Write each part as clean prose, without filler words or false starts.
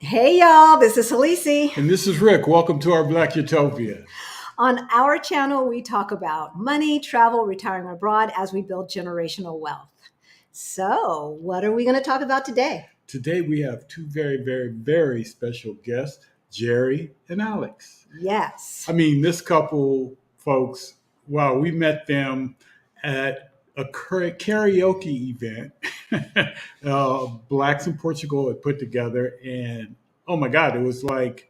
Hey y'all, this is Halisi. And this is Rick. Welcome to our Black Utopia. On our channel, we talk about money, travel, retiring abroad as we build generational wealth. So, what are we going to talk about today? Today we have two very special guests, Geri and Alex. Yes. I mean, this couple, folks, wow, we met them at a karaoke event Blacks in Portugal had put together. And oh my God, it was like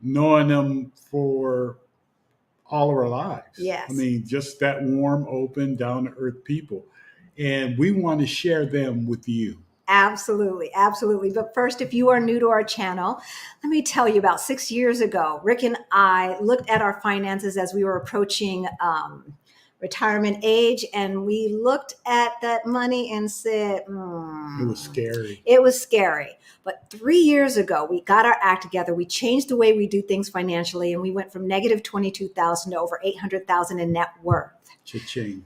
knowing them for all of our lives. I Yes. mean, just that warm, open, down to earth people. And we want to share them with you. Absolutely, absolutely. But first, if you are new to our channel, let me tell you about 6 years ago, Rick and I looked at our finances as we were approaching retirement age, and we looked at that money and said, It was scary. It was scary. But 3 years ago, we got our act together. We changed the way we do things financially, and we went from negative 22,000 to over 800,000 in net worth. Cha-ching.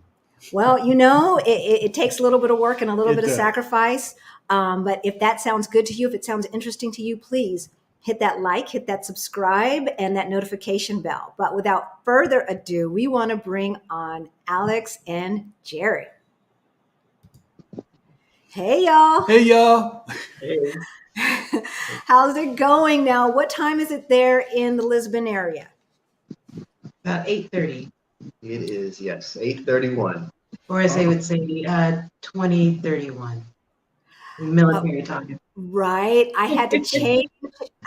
Well, it takes a little bit of work and a little bit of sacrifice. But if that sounds good to you, if it sounds interesting to you, please hit that like, hit that subscribe, and that notification bell. But without further ado, we want to bring on Alex and Geri. Hey, y'all. Hey, y'all. Hey. How's it going now? What time is it there in the Lisbon area? About 8:30. It is, yes, 8:31. Or as they would say, 2031. Military time. Right. I had to change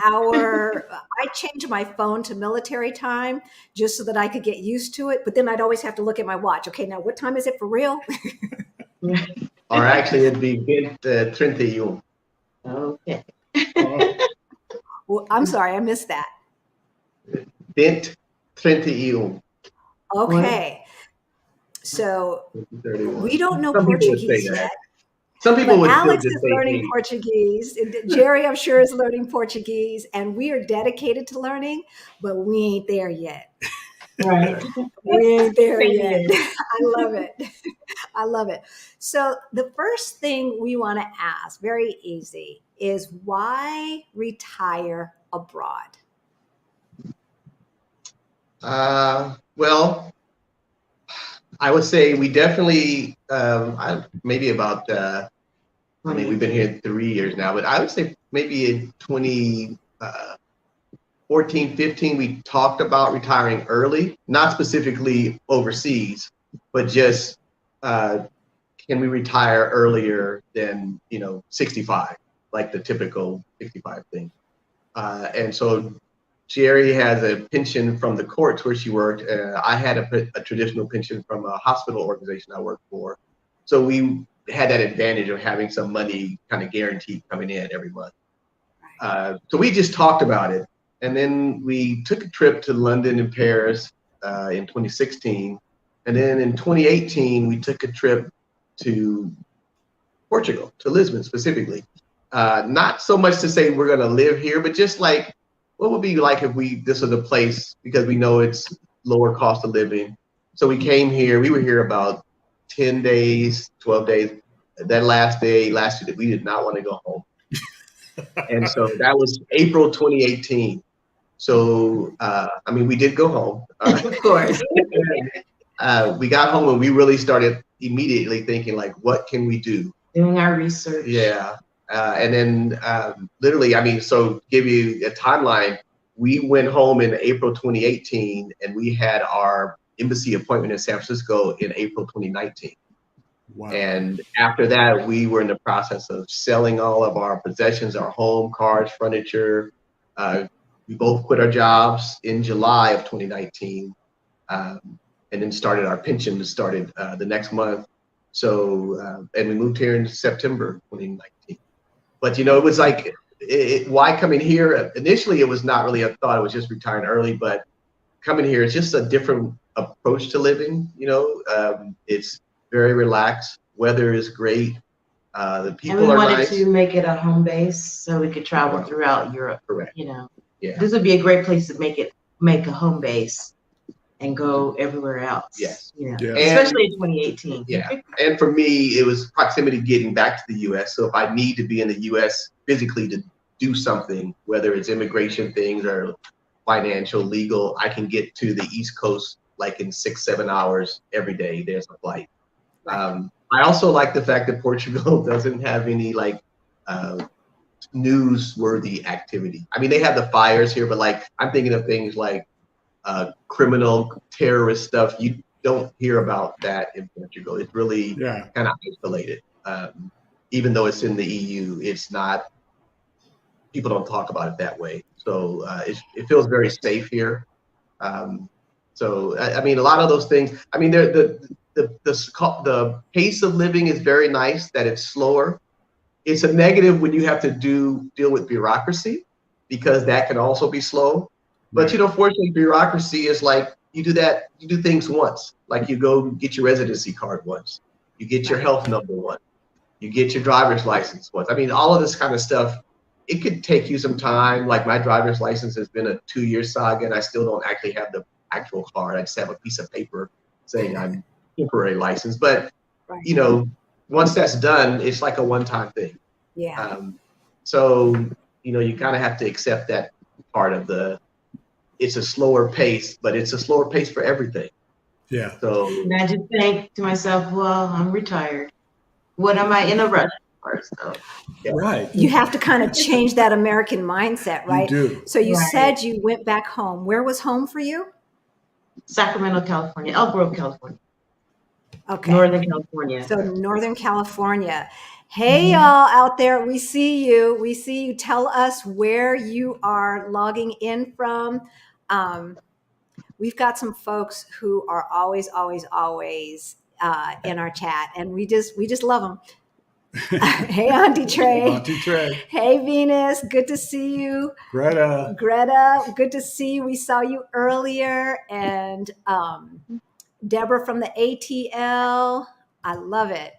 I changed my phone to military time just so that I could get used to it. But then I'd always have to look at my watch. Okay, now what time is it for real? Or actually, it'd be 2031. Okay. Well, I'm sorry, I missed that. 2031. Okay. So 31. we don't know Some people would Portuguese say that. yet. Some people But would still Alex just is say learning me. Portuguese. Geri, I'm sure, is learning Portuguese, and we are dedicated to learning, but we ain't there yet. Right. We ain't there Same yet. here. I love it. I love it. So the first thing we want to ask, very easy, is why retire abroad? Well, I would say we definitely, maybe about, we've been here 3 years now, but I would say maybe in 2014, 15, we talked about retiring early, not specifically overseas, but just can we retire earlier than 65, like the typical 65 thing. And so Geri has a pension from the courts where she worked. I had a traditional pension from a hospital organization I worked for. So we had that advantage of having some money kind of guaranteed coming in every month. So we just talked about it. And then we took a trip to London and Paris in 2016. And then in 2018, we took a trip to Portugal, to Lisbon specifically. Not so much to say we're going to live here, but just like, what would be like if this was a place, because we know it's lower cost of living. So we came here, we were here about 10 days, 12 days. That last day, we did not want to go home. And so that was April 2018. So, we did go home. Of course. We got home and we really started immediately thinking like, what can we do? Doing our research. Yeah. And then literally, so give you a timeline, we went home in April 2018 and we had our embassy appointment in San Francisco in April 2019. Wow. And after that, we were in the process of selling all of our possessions, our home, cars, furniture. We both quit our jobs in July of 2019 and then started our pension started the next month. So, and we moved here in September 2019. But, it was like, why coming here? Initially, it was not really a thought. It was just retiring early. But coming here, it's just a different approach to living. It's very relaxed. Weather is great. The people are nice. And we wanted to make it a home base so we could travel throughout Europe. Correct. Yeah. This would be a great place to make a home base and go everywhere else. Yes. Yeah. Especially in 2018. Yeah. And for me, it was proximity getting back to the U.S. So if I need to be in the U.S. physically to do something, whether it's immigration things or financial, legal, I can get to the East Coast like in 6-7 hours every day. There's a flight. I also like the fact that Portugal doesn't have any like newsworthy activity. I mean, they have the fires here, but like I'm thinking of things like criminal terrorist stuff. You don't hear about that in Portugal. It's really kind of isolated. Even though it's in the EU, it's not. People don't talk about it that way. So it feels very safe here. So I mean, a lot of those things. I mean, the pace of living is very nice. That it's slower. It's a negative when you have to deal with bureaucracy, because that can also be slow. But you know, fortunately, bureaucracy is like you do things once. Like you go get your residency card once, you get your health number once, you get your driver's license once. I mean, all of this kind of stuff. It could take you some time. Like my driver's license has been a 2-year saga, and I still don't actually have the actual card. I just have a piece of paper saying I'm temporary licensed. But you know, once that's done, it's like a one-time thing. Yeah. So you know, you kind of have to accept that part of it's a slower pace, but it's a slower pace for everything. Yeah. So and I just think to myself, well, I'm retired. What am I in a rush for? So, Right. You have to kind of change that American mindset, right? You do. So you said you went back home. Where was home for you? Sacramento, California, Elk Grove, California. Okay. Northern California. So Northern California. Hey, y'all out there, we see you. We see you. Tell us where you are logging in from. We've got some folks who are always in our chat, and we just love them. Hey, Auntie Trey. Auntie Trey. Hey, Venus. Good to see you. Greta. Good to see you. We saw you earlier. And Deborah from the ATL. I love it.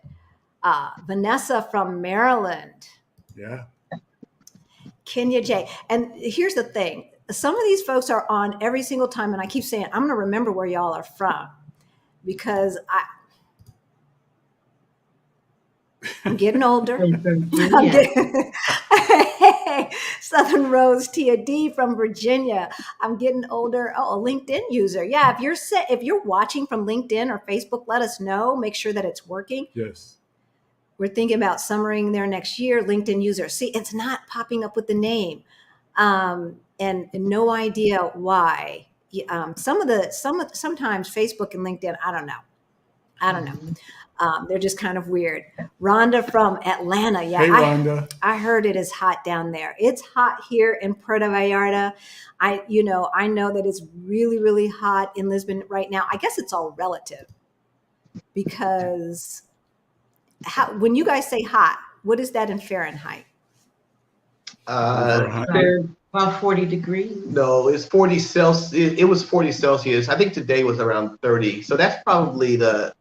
Vanessa from Maryland. Yeah. Kenya J. And here's the thing. Some of these folks are on every single time. And I keep saying, I'm going to remember where y'all are from, because I'm getting older. Southern Rose Tia D from Virginia. I'm getting older. Oh, a LinkedIn user. Yeah, if you're watching from LinkedIn or Facebook, let us know. Make sure that it's working. Yes. We're thinking about summering there next year. LinkedIn user. See, it's not popping up with the name, and no idea why. Sometimes Facebook and LinkedIn. I don't know. They're just kind of weird. Rhonda from Atlanta. Yeah, hey, Rhonda. I heard it is hot down there. It's hot here in Puerto Vallarta. I know that it's really, really hot in Lisbon right now. I guess it's all relative, because when you guys say hot, what is that in Fahrenheit? About 40 degrees. No, it's 40 Celsius. It was 40 Celsius. I think today was around 30. So that's probably the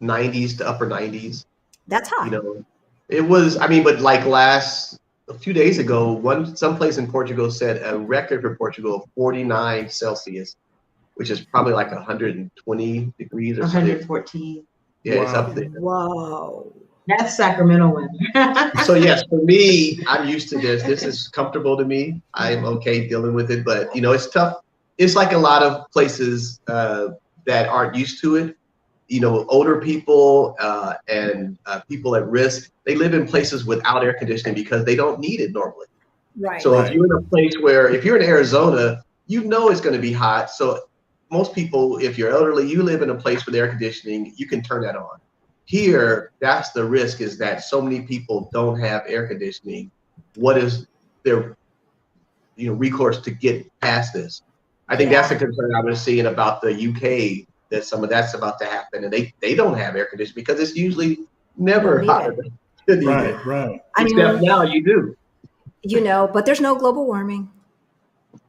90s to upper 90s. That's hot. You know, it was. I mean, but like a few days ago, someplace in Portugal set a record for Portugal of 49 Celsius, which is probably like 120 degrees or 114. Yeah, it's up there. Whoa. That's Sacramento weather. So yes, for me, I'm used to this. This is comfortable to me. I'm okay dealing with it, but you know, it's tough. It's like a lot of places that aren't used to it. You know, older people and people at risk, they live in places without air conditioning because they don't need it normally. Right. So if you're in a place if you're in Arizona, you know it's going to be hot. So most people, if you're elderly, you live in a place with air conditioning, you can turn that on. Here, that's the risk, is that so many people don't have air conditioning. What is their recourse to get past this? I think that's the concern I was seeing about the UK, that some of that's about to happen, and they don't have air conditioning because it's usually never hot. Right. Except now you do. But there's no global warming.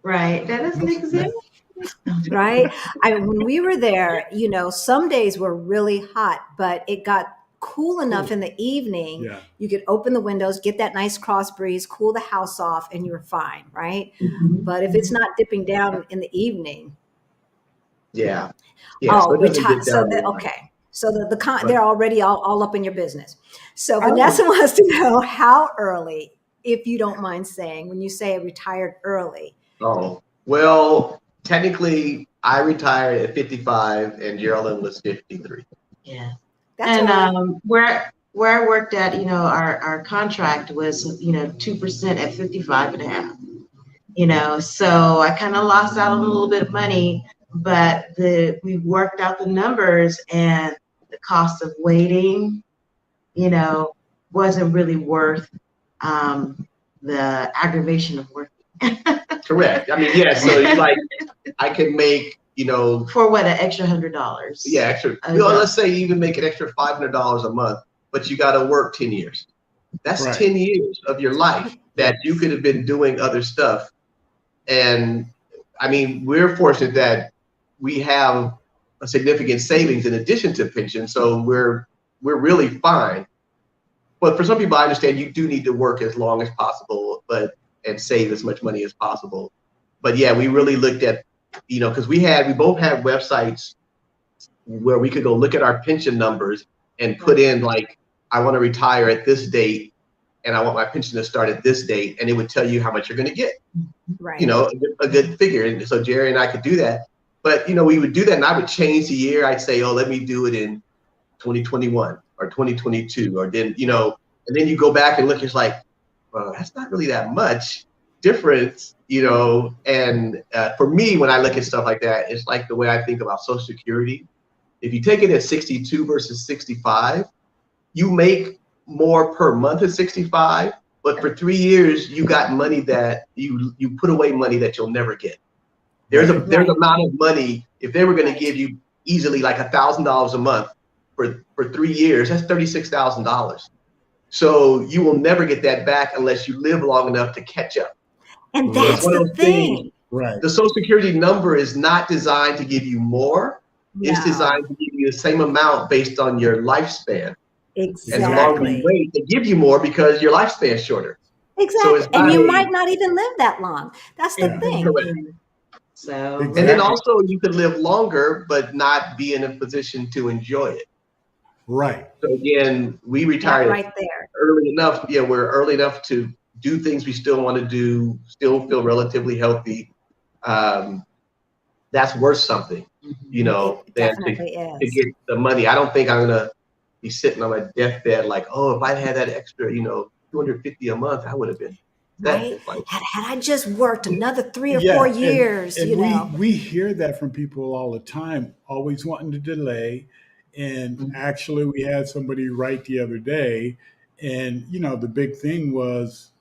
Right. That doesn't exist. Right. When we were there, some days were really hot, but it got cool enough in the evening. Yeah. You could open the windows, get that nice cross breeze, cool the house off, and you were fine. Right. Mm-hmm. But if it's not dipping down in the evening. Yeah. So they're already all up in your business. So Vanessa wants to know, how early if you don't mind saying, when you say retired early? Oh, well, technically, I retired at 55 and Geraldine was 53. Yeah. That's And all right. where I worked at, our contract was, 2% at 55 and a half. So I kind of lost out on a little bit of money, but we worked out the numbers, and the cost of waiting, wasn't really worth the aggravation of working. Correct. I mean, yeah. So like, I could make, for what, an extra $100? yeah, extra. Well, let's say you even make an extra $500 a month, but you got to work 10 years. That's Right. 10 years of your life that you could have been doing other stuff. And I mean, we're fortunate that we have a significant savings in addition to pension, so we're really fine. But for some people, I understand you do need to work as long as possible, and save as much money as possible. But yeah, we really looked at, because we both had websites where we could go look at our pension numbers and put in like, I want to retire at this date, and I want my pension to start at this date, and it would tell you how much you're going to get. Right. A good figure. And so Jerry and I could do that. But we would do that, and I would change the year. I'd say, oh, let me do it in 2021 or 2022, or then, and then you go back and look, it's like, well, that's not really that much difference, and for me, when I look at stuff like that, it's like the way I think about Social Security. If you take it at 62 versus 65, you make more per month at 65, but for 3 years, you got money that you put away money that you'll never get. There's an amount of money, if they were going to give you easily like $1,000 a month for 3 years, that's $36,000. So you will never get that back unless you live long enough to catch up. And that's the thing. Right. The Social Security number is not designed to give you more. No. It's designed to give you the same amount based on your lifespan. Exactly. And the longer you wait, they give you more because your lifespan is shorter. Exactly. So and you might not even live that long. That's the thing. Correct. So, And then also you could live longer, but not be in a position to enjoy it. Right. So again, we retired right there early enough. Yeah, we're early enough to do things we still want to do, still feel relatively healthy. That's worth something, than to get the money. I don't think I'm gonna be sitting on my deathbed like, oh, if I had that extra, $250 a month, I would have been. Right. Had I just worked another 3 or 4 years, and we hear that from people all the time, always wanting to delay. And actually, we had somebody write the other day, and the big thing was,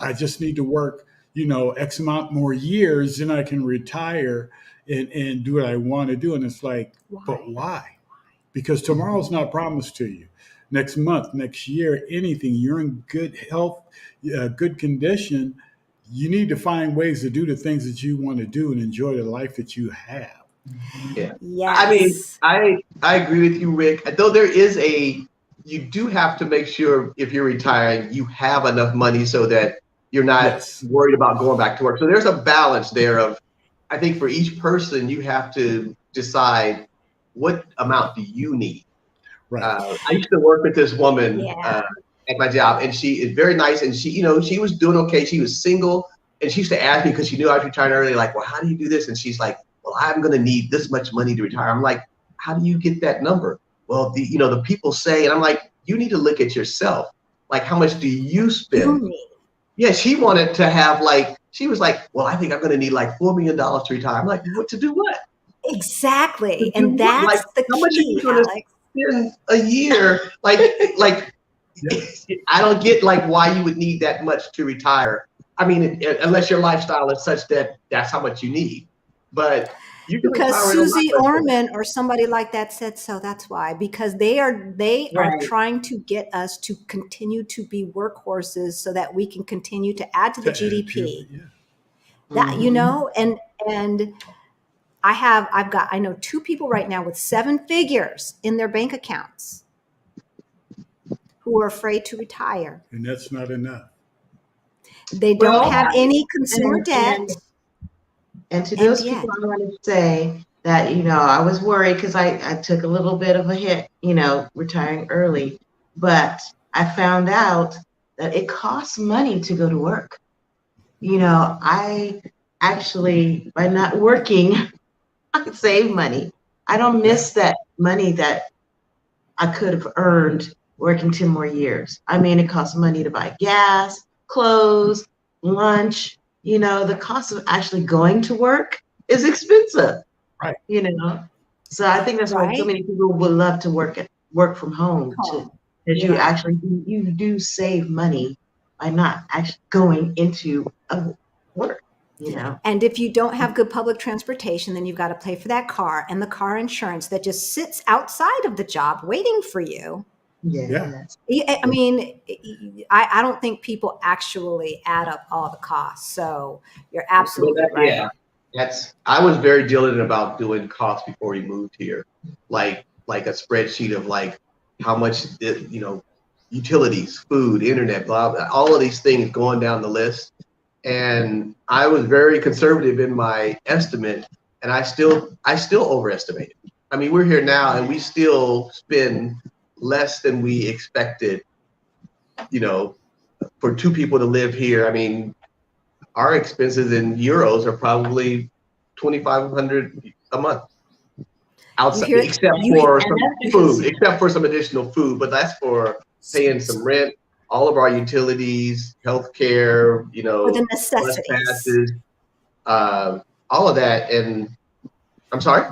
I just need to work, X amount more years, then I can retire and do what I want to do. And it's like, but why? Because tomorrow's not promised to you. Next month, next year, anything. You're in good health, good condition. You need to find ways to do the things that you want to do and enjoy the life that you have. Yeah. Yes. I mean, I agree with you, Rick. Though you do have to make sure if you're retiring, you have enough money so that you're not worried about going back to work. So there's a balance there of, I think for each person, you have to decide what amount do you need. Right. I used to work with this woman at my job, and she is very nice. And she was doing okay. She was single, and she used to ask me, because she knew I was retiring early, like, well, how do you do this? And she's like, well, I'm going to need this much money to retire. I'm like, how do you get that number? Well, the people say, and I'm like, you need to look at yourself. Like, how much do you spend? Yeah, she wanted to have she was like, well, I think I'm going to need like $4 million to retire. I'm like, what to do what? Exactly. And that's the key, Alex. In a year, I don't get why you would need that much to retire. I mean, unless your lifestyle is such that that's how much you need. But you can because Susie Orman or somebody like that said so. That's why, because they are trying to get us to continue to be workhorses so that we can continue to add to the GDP. That and I know 2 people right now with 7 figures in their bank accounts who are afraid to retire. And that's not enough. They don't have any consumer debt. And to those people, I want to say that, I was worried because I took a little bit of a hit, retiring early. But I found out that it costs money to go to work. You know, I actually, by not working, I save money. I don't miss that money that I could have earned working 10 more years. I mean, it costs money to buy gas, clothes, lunch. You know, the cost of actually going to work is expensive. Right. You know, so I think that's why so Right. many people would love to work from home too, because you Yeah. actually you do save money by not actually going into work. You know, And if you don't have good public transportation, then you've got to pay for that car and the car insurance that just sits outside of the job waiting for you. yes. I mean, I don't think people actually add up all the costs. So you're absolutely right. Yeah, I was very diligent about doing costs before we moved here, like a spreadsheet of like how much utilities, food, internet, blah blah, all of these things going down the list. And I was very conservative in my estimate, and I still overestimated. I mean, we're here now, and we still spend less than we expected. You know, for two people to live here, I mean, our expenses in euros are probably 2,500 a month outside, except for some additional food, but that's for paying some rent, all of our utilities, healthcare, For the bus necessities. passes, all of that. And I'm sorry?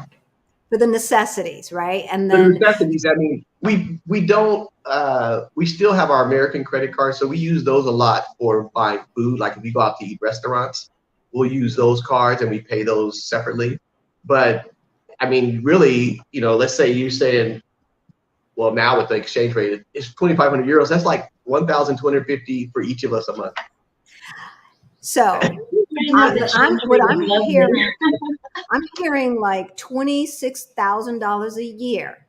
For the necessities, right? And The then necessities. I mean, we don't. We still have our American credit cards, so we use those a lot for buying food. Like if we go out to eat restaurants, we'll use those cards and we pay those separately. But I mean, really, let's say you're saying, well, now with the exchange rate, it's 2,500 euros. That's like 1,250 for each of us a month. so I'm hearing like $26,000 a year.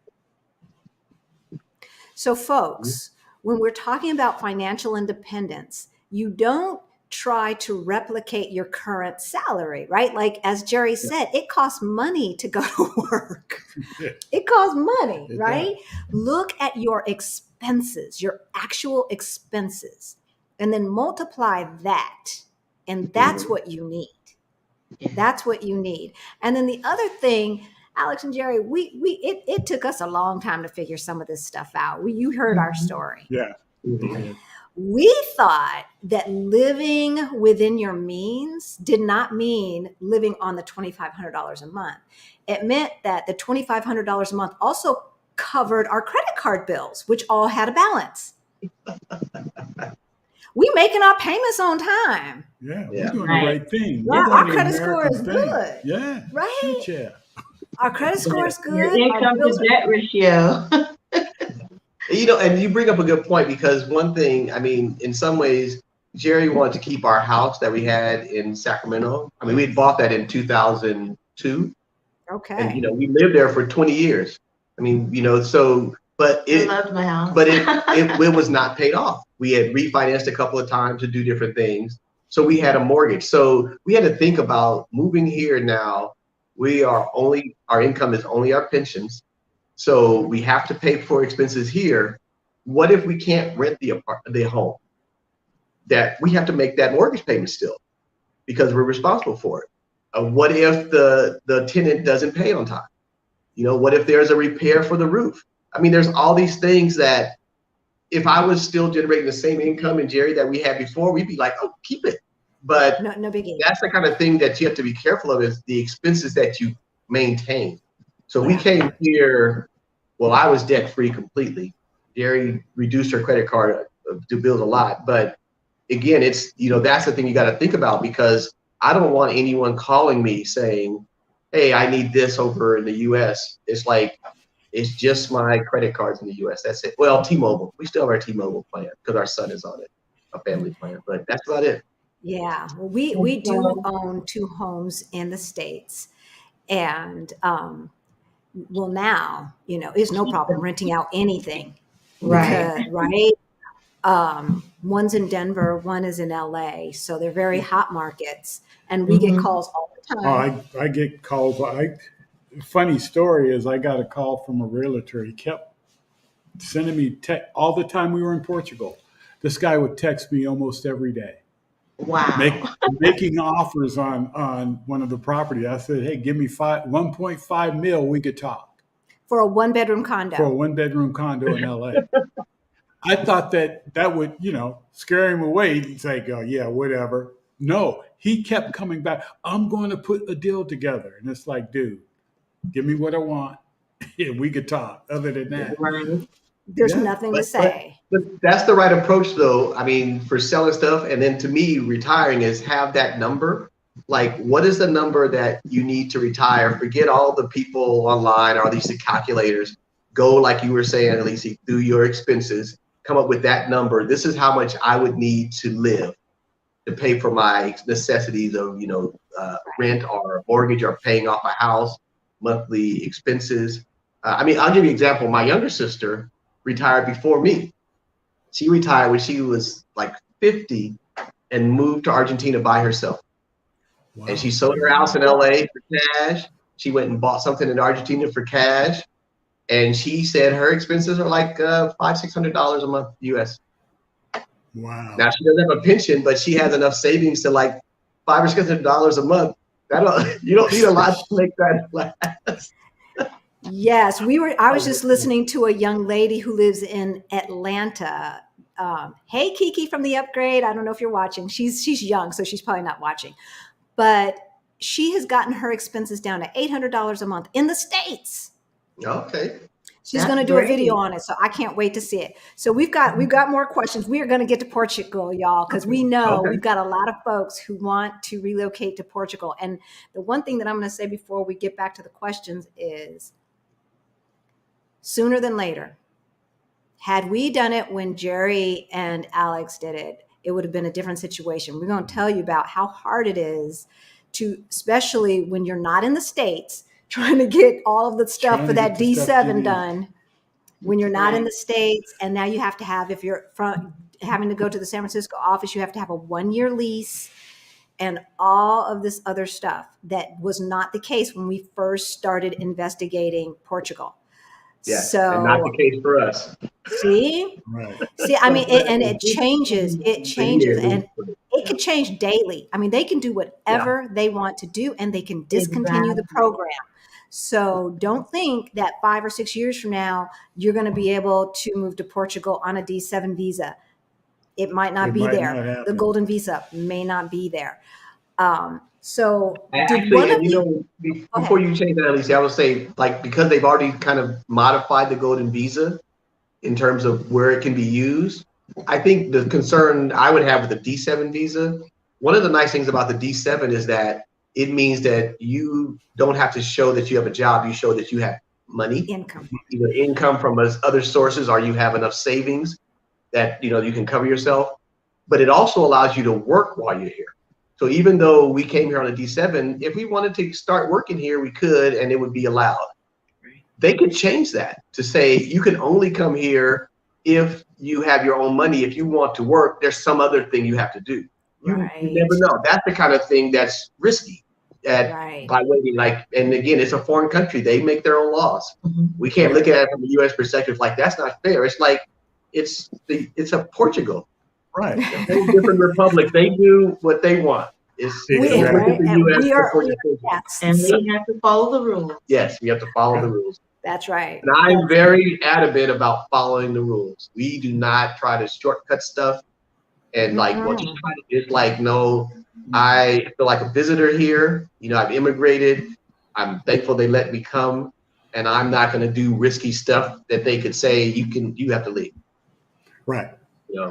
So folks, when we're talking about financial independence, you don't try to replicate your current salary, right? Like as Geri said, it costs money to go to work. It costs money, right? Look at your expenses, your actual expenses, and then multiply that. And that's what you need. That's what you need. And then the other thing, Alex and Geri, it took us a long time to figure some of this stuff out. You heard our story. Yeah. We thought that living within your means did not mean living on the $2,500 a month. It meant that the $2,500 a month also covered our credit card bills, which all had a balance. We making our payments on time. Yeah, we're doing the right thing. Yeah, our credit score is good. Yeah, right. Yeah. Our credit score is good. Your income to debt ratio. And you bring up a good point, because one thing, I mean, in some ways, Geri wanted to keep our house that we had in Sacramento. I mean, we had bought that in 2002. Okay. And, we lived there for 20 years. I mean, but I loved my house. But it was not paid off. We had refinanced a couple of times to do different things. So we had a mortgage. So we had to think about moving here now. Our income is only our pensions. So we have to pay for expenses here. What if we can't rent the home? That we have to make that mortgage payment still, because we're responsible for it. What if the tenant doesn't pay on time? What if there's a repair for the roof? I mean, there's all these things that if I was still generating the same income in Geri that we had before, we'd be like, oh, keep it. But no biggie. That's the kind of thing that you have to be careful of, is the expenses that you maintain. So we came here, well, I was debt free completely. Geri reduced her credit card to build a lot. But again, it's, that's the thing you got to think about, because I don't want anyone calling me saying, hey, I need this over in the US. It's like, it's just my credit cards in the US. That's it. Well, T-Mobile. We still have our T-Mobile plan because our son is on it, a family plan. But that's about it. Yeah, well, we do own 2 homes in the States, and well, now it's no problem renting out anything, Right? One's in Denver, one is in LA, so they're very hot markets, and we get calls all the time. I get calls. Funny story is, I got a call from a realtor. He kept sending me all the time we were in Portugal. This guy would text me almost every day, Wow. making offers on one of the property. I said, hey, give me 1.5 mil, we could talk. For a one-bedroom condo. For a one-bedroom condo in LA. I thought that would, scare him away. He'd say, oh, yeah, whatever. No, he kept coming back. I'm going to put a deal together. And it's like, dude, give me what I want. Yeah, we could talk. Other than that, there's nothing to say. But that's the right approach, though. I mean, for selling stuff, and then to me, retiring is have that number. Like, what is the number that you need to retire? Forget all the people online or these calculators. Go, like you were saying, Elise, through your expenses. Come up with that number. This is how much I would need to live to pay for my necessities of, rent or mortgage or paying off a house, monthly expenses. I'll give you an example. My younger sister retired before me. She retired when she was like 50 and moved to Argentina by herself. Wow. And she sold her house in LA for cash. She went and bought something in Argentina for cash. And she said her expenses are like $500-600 a month US. Wow. Now she doesn't have a pension, but she has enough savings to like $500 or $600 a month. You don't need a lot to make that last. Yes, I was just listening to a young lady who lives in Atlanta. Hey, Kiki from the Upgrade. I don't know if you're watching. She's young, so she's probably not watching. But she has gotten her expenses down to $800 a month in the States. Okay. She's going to do a video on it, so I can't wait to see it. So we've got more questions. We are going to get to Portugal, y'all, because we know we've got a lot of folks who want to relocate to Portugal. And the one thing that I'm going to say before we get back to the questions is, sooner than later, had we done it when Geri and Alex did it, it would have been a different situation. We're going to tell you about how hard it is to, especially when you're not in the States, trying to get all of the stuff for that D7 done when you're not in the States. And now you have to have, if you're having to go to the San Francisco office, you have to have a 1-year lease and all of this other stuff that was not the case when we first started investigating Portugal. Yeah, so and not the case for us. See, it changes. It changes, and it can change daily. I mean, they can do whatever they want to do, and they can discontinue the program. So don't think that 5 or 6 years from now you're going to be able to move to Portugal on a D7 visa. It might not be there. The golden visa may not be there. So actually, before you change that, Alicia, I would say, like, because they've already kind of modified the golden visa in terms of where it can be used, I think the concern I would have with the D7 visa, one of the nice things about the D7 is that it means that you don't have to show that you have a job. You show that you have money, either income from other sources, or you have enough savings that you can cover yourself. But it also allows you to work while you're here. So even though we came here on a D7, if we wanted to start working here, we could, and it would be allowed. They could change that to say you can only come here if you have your own money. If you want to work, there's some other thing you have to do. You never know. That's the kind of thing that's risky by waiting. And again, it's a foreign country. They make their own laws. Mm-hmm. We can't look at it from the U.S. perspective like that's not fair. It's like it's a Portugal. Right. A whole different republic. They do what they want. And we have to follow the rules. Yes, we have to follow the rules. That's right. And I'm very adamant about following the rules. We do not try to shortcut stuff. And once you try to, it's like, no, I feel like a visitor here. I've immigrated. I'm thankful they let me come. And I'm not going to do risky stuff that they could say you have to leave. Right.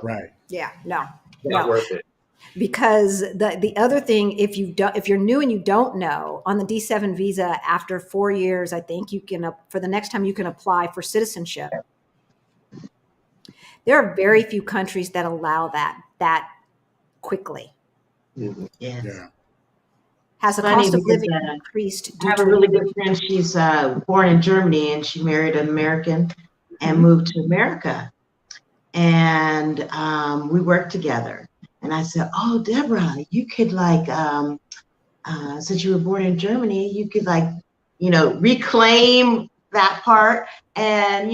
Right. Yeah. No. Not worth it. Because the other thing, if you're new and you don't know, on the D7 visa, after 4 years, I think you can, for the next time you can apply for citizenship. There are very few countries that allow that quickly. Mm-hmm. Yes. Yeah. Has the cost of living increased? I have a really good friend. She's born in Germany, and she married an American and moved to America. And we worked together. And I said, oh, Deborah, you could since you were born in Germany, you could reclaim that part. And,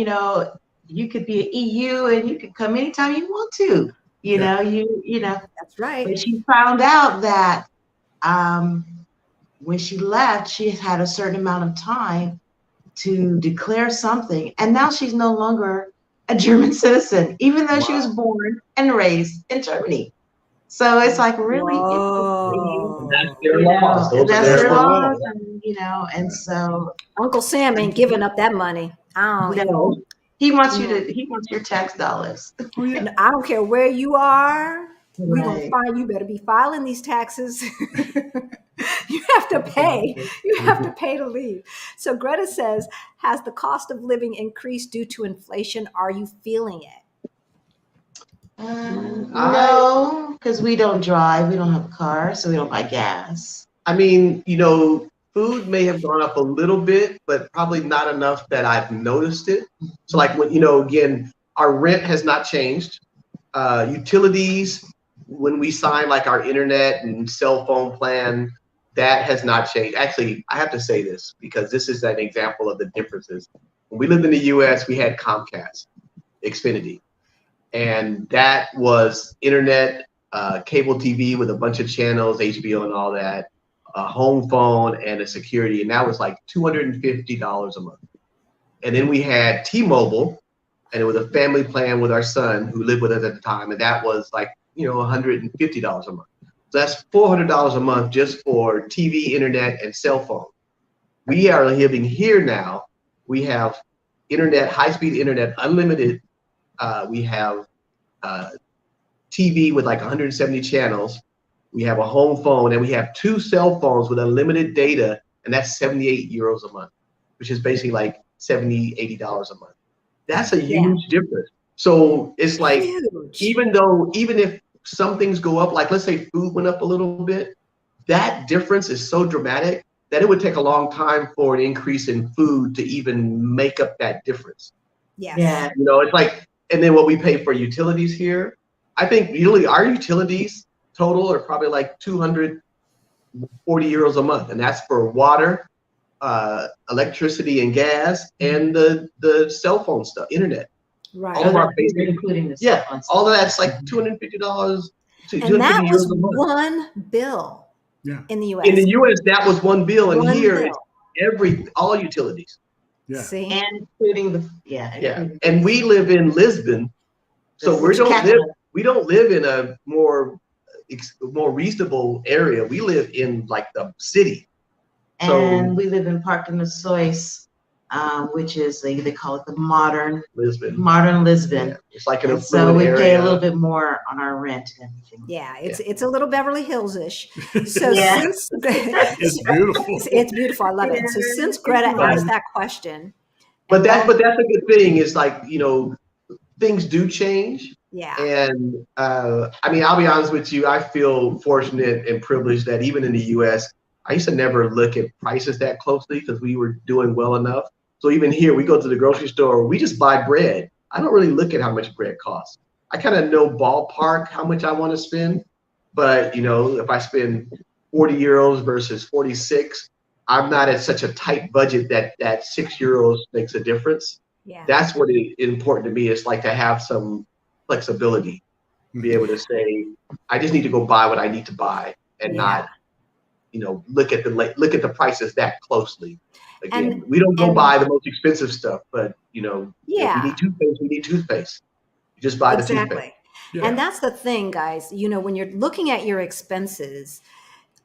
you could be an EU and you could come anytime you want to. You know, you know. That's right. But she found out that when she left, she had a certain amount of time to declare something, and now she's no longer a German citizen, even though she was born and raised in Germany. So it's like really Whoa. That's their laws. Those that's are their laws, laws. and, you know, and so Uncle Sam ain't giving up that money. no, he wants you to. He wants your tax dollars. Oh yeah. I don't care where you are. We gonna Right. find you. Better be filing these taxes. You have to pay. You have to pay to leave. So Greta says, has the cost of living increased due to inflation? Are you feeling it? No, because we don't drive. We don't have a car, so we don't buy gas. I mean, you know, food may have gone up a little bit, but probably not enough that I've noticed it. So like when, you know, again, our rent has not changed. Utilities, when we sign like our internet and cell phone plan, that has not changed. Actually, I have to say this because this is an example of the differences. When we lived in the US, we had Comcast, Xfinity, and that was internet, cable TV with a bunch of channels, HBO and all that, a home phone and a security, and that was like $250 a month. And then we had T-Mobile, and it was a family plan with our son who lived with us at the time, and that was like, you know, $150 a month. So that's $400 a month just for TV, internet, and cell phone. We are living here now. We have internet, high-speed internet, unlimited. We have TV with like 170 channels. We have a home phone, and we have 2 cell phones with unlimited data, and that's 78 euros a month, which is basically like $70, $80 a month. That's a huge difference. So it's like, even if some things go up, like let's say food went up a little bit, that difference is so dramatic that it would take a long time for an increase in food to even make up that difference. Yes. Yeah. You know, it's like, and then what we pay for utilities here, I think really our utilities total are probably like 240 euros a month, and that's for water, electricity and gas, and the cell phone stuff, internet. Right. All of our basic, including the cell phone all of that's like $250. And that was a month. one bill in the US. In the US, that was one bill, and One here bill. it's all utilities. Yeah. See? and including the And we live in Lisbon, so we don't live in a more reasonable area. We live in like the city. And we live in Parque Das Nações, which is they call it the modern Lisbon. Lisbon. It's like an And affluent so we area. pay a little bit more on our rent and everything. Yeah, it's a little Beverly Hills-ish. So Yeah. since It's beautiful. it's beautiful, I love it. So since Greta asked that question, But that's a good thing. Is like, you know, things do change. yeah, And I mean, I'll be honest with you, I feel fortunate and privileged that even in the US, I used to never look at prices that closely because we were doing well enough. So even here, we go to the grocery store, we just buy bread. I don't really look at how much bread costs. I kind of know ballpark how much I want to spend, but you know, if I spend 40 euros versus 46, I'm not at such a tight budget that 6 euros makes a difference. yeah. That's what is important to me. It's like to have some flexibility, be able to say, I just need to go buy what I need to buy and not, you know, look at the prices that closely. Again, we don't go buy the most expensive stuff, but you know, if we need toothpaste, we need toothpaste. You just buy the toothpaste. Yeah. And that's the thing, guys. You know, when you're looking at your expenses,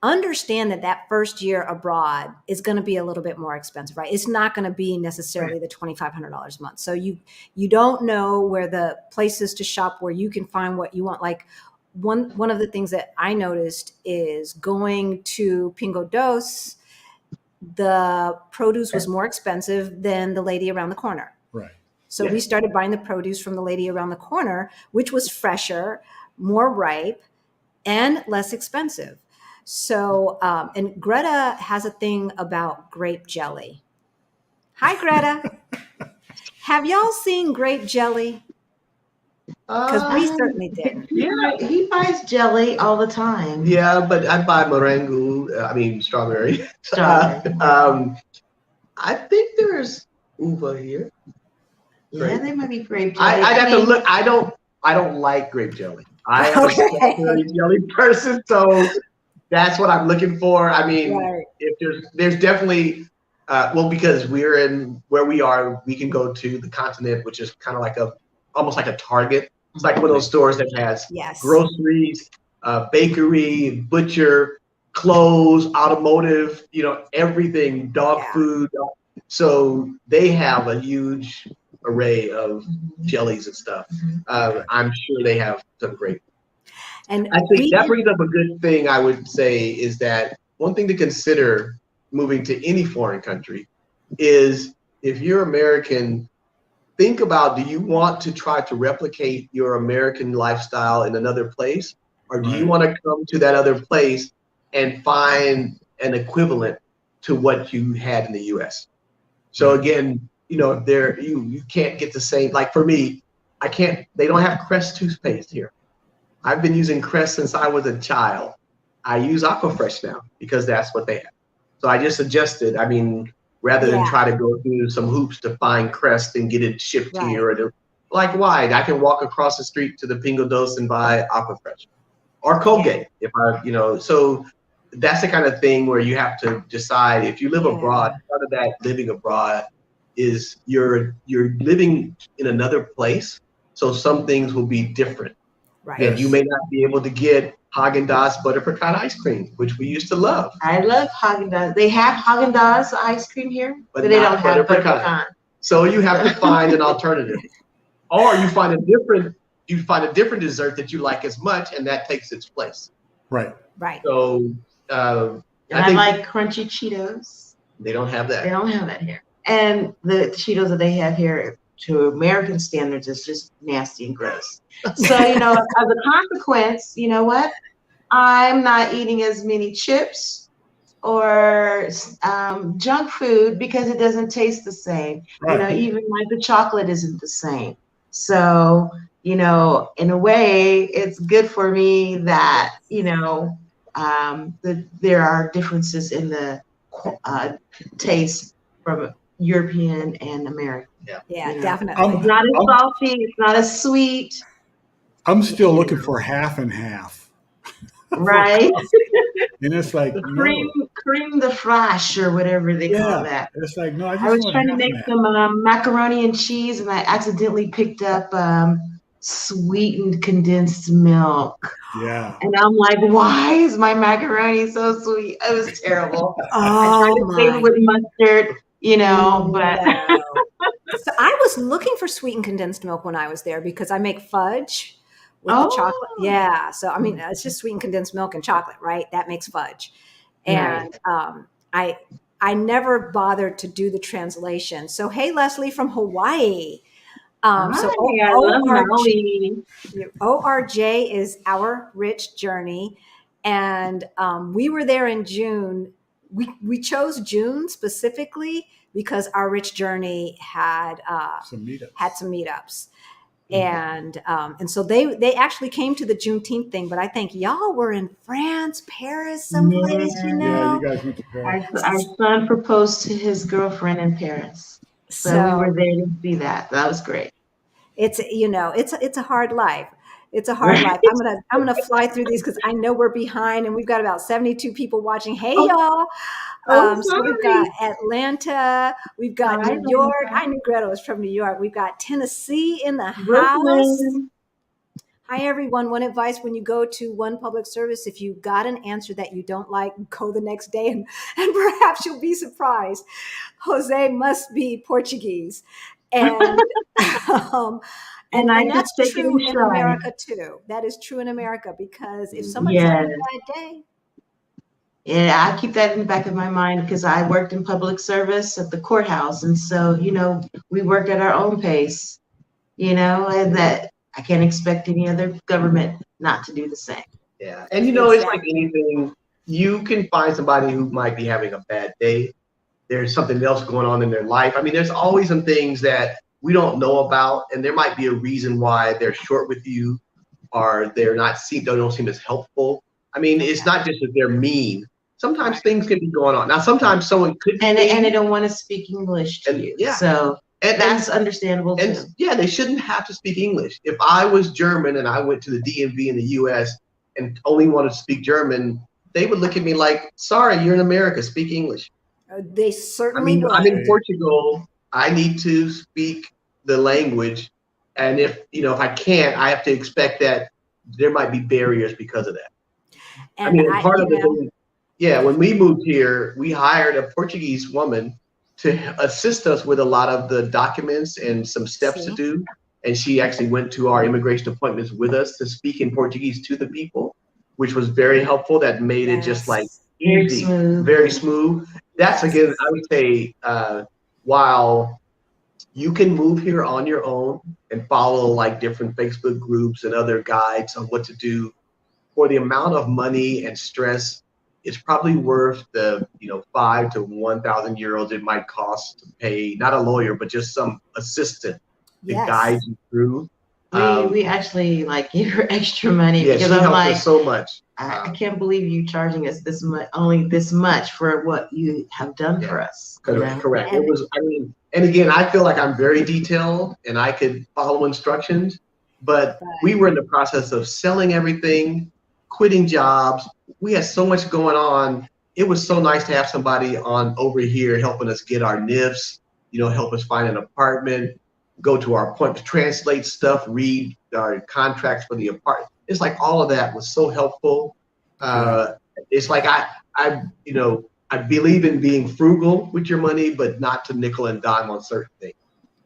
understand that first year abroad is going to be a little bit more expensive, right? It's not going to be necessarily the $2,500 a month. So you don't know where the places to shop where you can find what you want. Like one of the things that I noticed is going to Pingo Dos, the produce was more expensive than the lady around the corner. Right. So we started buying the produce from the lady around the corner, which was fresher, more ripe, and less expensive. So, and Greta has a thing about grape jelly. Hi, Greta. Have y'all seen grape jelly? Because we certainly didn't. Yeah, He buys jelly all the time. yeah, but I buy strawberry. Strawberry. I think there's uva here. Yeah, they might be grape jelly. I'd have to look. I don't like grape jelly. I am a strawberry jelly person, so that's what I'm looking for. I mean, if there's definitely well, because we're in where we are, we can go to the continent, which is kind of like almost like a Target. It's like one of those stores that has groceries, bakery, butcher, clothes, automotive, everything, dog food. So they have a huge array of jellies and stuff. I'm sure they have some great. And I think that brings up a good thing, I would say, is that one thing to consider moving to any foreign country is if you're American, think about, do you want to try to replicate your American lifestyle in another place? Or do you want to come to that other place and find an equivalent to what you had in the US? So again, you can't get the same, like for me, they don't have Crest toothpaste here. I've been using Crest since I was a child. I use Aquafresh now because that's what they have. So I just adjusted. I mean, rather than try to go through some hoops to find Crest and get it shipped here, like why? I can walk across the street to the Pingo Dos and buy Aquafresh or Colgate. So that's the kind of thing where you have to decide if you live abroad. Part of that living abroad is you're living in another place, so some things will be different. And you may not be able to get Haagen-Dazs butter pecan ice cream, which we used to love. I love Haagen-Dazs. They have Haagen-Dazs ice cream here, but they don't have butter pecan. So you have to find an alternative, or you find a different dessert that you like as much, and that takes its place. Right. So I like crunchy Cheetos. They don't have that. They don't have that here. And the Cheetos that they have here, to American standards, is just nasty and gross. So, as a consequence, you know what? I'm not eating as many chips or junk food because it doesn't taste the same. Even like the chocolate isn't the same. So, in a way, it's good for me that, there are differences in the taste from European and American. Yeah, definitely. It's not as salty. It's not as sweet. I'm still looking for half and half. Right. And it's like cream the fresh or whatever they call that. It's like no. I was trying to make some macaroni and cheese, and I accidentally picked up sweetened condensed milk. Yeah. And I'm like, why is my macaroni so sweet? It was terrible. I tried to save it with mustard, but. So I was looking for sweetened condensed milk when I was there because I make fudge with the chocolate. Yeah. So, I mean, it's just sweetened condensed milk and chocolate, right? That makes fudge. And I never bothered to do the translation. So, hey, Leslie from Hawaii. So ORJ is Our Rich Journey. And we were there in June. We chose June specifically because Our Rich Journey had some meetups. And so they actually came to the Juneteenth thing, but I think y'all were in France, Paris, someplace, Yeah, you guys went to Paris. Our son proposed to his girlfriend in Paris. So we were there to see that. That was great. It's a hard life. It's a hard life. I'm gonna fly through these because I know we're behind, and we've got about 72 people watching. Hey, y'all! So we've got Atlanta, we've got New York. I knew Greta was from New York. We've got Tennessee in the house. Hi, everyone. One advice when you go to one public service, if you got an answer that you don't like, go the next day and perhaps you'll be surprised. Jose must be Portuguese. And and that's true in America too. That is true in America because if somebody's having a bad day. Yeah, I keep that in the back of my mind because I worked in public service at the courthouse. And so, we work at our own pace, and that I can't expect any other government not to do the same. Yeah. And, it's like anything, you can find somebody who might be having a bad day. There's something else going on in their life. I mean, there's always some things that we don't know about, and there might be a reason why they're short with you or they don't seem as helpful. I mean, it's not just that they're mean. Sometimes things can be going on. Now, sometimes someone could be and they don't want to speak English to you. Yeah. So And That's understandable too. and yeah, they shouldn't have to speak English. If I was German and I went to the DMV in the US and only wanted to speak German, they would look at me like, sorry, you're in America, speak English. They I certainly mean, would. I'm in Portugal. I need to speak the language. And if I can't, I have to expect that there might be barriers because of that. And I mean, part of it, yeah, when we moved here, we hired a Portuguese woman to assist us with a lot of the documents and some steps to do. And she actually went to our immigration appointments with us to speak in Portuguese to the people, which was very helpful. That made it just like easy, very smooth. That's again, I would say, while you can move here on your own and follow like different Facebook groups and other guides on what to do, for the amount of money and stress, it's probably worth the 5 to 1,000 euros it might cost to pay not a lawyer but just some assistant to guide you through. We actually like gave her extra money Yeah, because she I'm helped like, us so much. I can't believe you charging us this much, only this much for what you have done for us. Correct. It was. I mean, and again, I feel like I'm very detailed and I could follow instructions, but we were in the process of selling everything, quitting jobs. We had so much going on. It was so nice to have somebody on over here helping us get our NIFs, help us find an apartment, go to our appointments, translate stuff, read our contracts for the apartment. It's like all of that was so helpful. It's like I believe in being frugal with your money, but not to nickel and dime on certain things.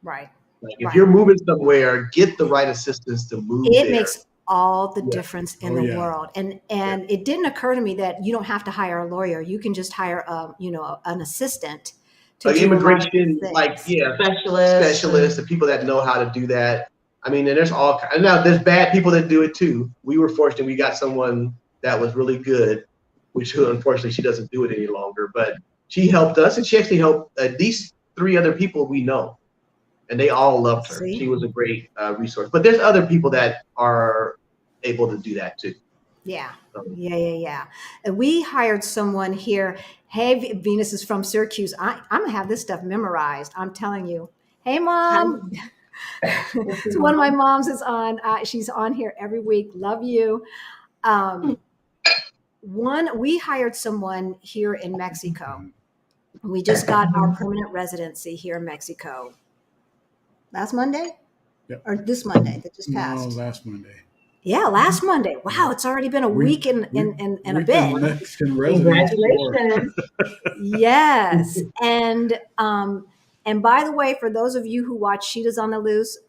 Right. Like if you're moving somewhere, get the right assistance to move It there. makes all the difference in the world. And it didn't occur to me that you don't have to hire a lawyer. You can just hire an assistant to do immigration, specialists, the people that know how to do that. I mean, and now there's bad people that do it too. We were fortunate; we got someone that was really good, which unfortunately she doesn't do it any longer. But she helped us, and she actually helped at least 3 other people we know, and they all loved her. She was a great resource. But there's other people that are able to do that too. Yeah. And we hired someone here. Hey, Venus is from Syracuse. I'm gonna have this stuff memorized. I'm telling you. Hey, Mom. So one of my moms is on. She's on here every week. Love you. We hired someone here in Mexico. We just got our permanent residency here in Mexico. Last Monday? Yep. Or this Monday that just passed? No, last Monday. Yeah, last Monday. Wow, it's already been a week and a bit. Mexican residents. Congratulations. Yes. And by the way, for those of you who watch Sheeta's on the Loose,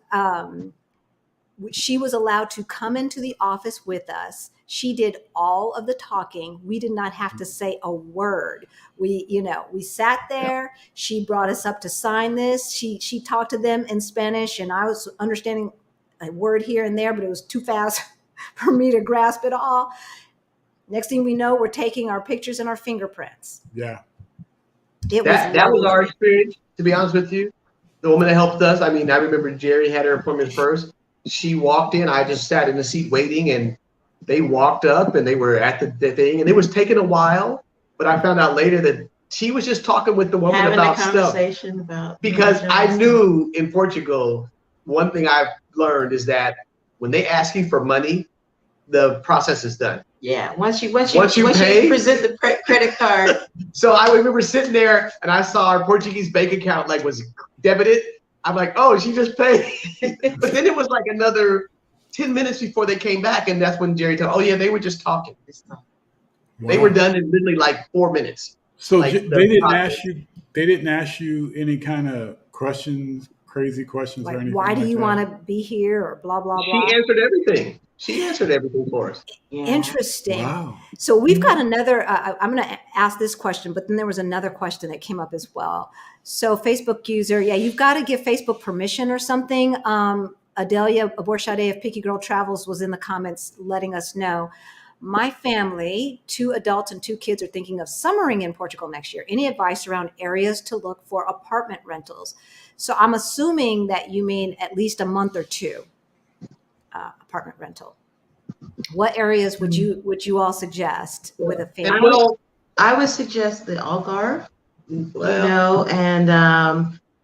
she was allowed to come into the office with us. She did all of the talking. We did not have to say a word. We sat there. She brought us up to sign this. She talked to them in Spanish, and I was understanding a word here and there, but it was too fast for me to grasp it all. Next thing we know, we're taking our pictures and our fingerprints. Yeah. That was our experience, to be honest with you. The woman that helped us, I mean, I remember Geri had her appointment first. She walked in, I just sat in the seat waiting, and they walked up and they were at the thing, and it was taking a while, but I found out later that she was just talking with the woman about stuff. Because I knew in Portugal, one thing I've learned is that when they ask you for money, the process is done. Yeah, once you pay, you present the credit card. So I remember sitting there and I saw our Portuguese bank account was debited. I'm like, oh, she just paid. But then it was like another 10 minutes before they came back, and that's when Geri told, oh yeah, they were just talking. Wow. They were done in literally like 4 minutes. So they didn't ask you any kind of questions, crazy questions or anything. Why do you want to be here or blah blah blah? She answered everything. She answered everything for us. Yeah. Interesting. Wow. So we've got another, I'm going to ask this question, but then there was another question that came up as well. So Facebook user, you've got to give Facebook permission or something. Adelia Borshade of Picky Girl Travels was in the comments letting us know. My family, 2 adults and 2 kids, are thinking of summering in Portugal next year. Any advice around areas to look for apartment rentals? So I'm assuming that you mean at least a month or 2 apartment rental. What areas would you all suggest with a family? I would suggest the Algarve, and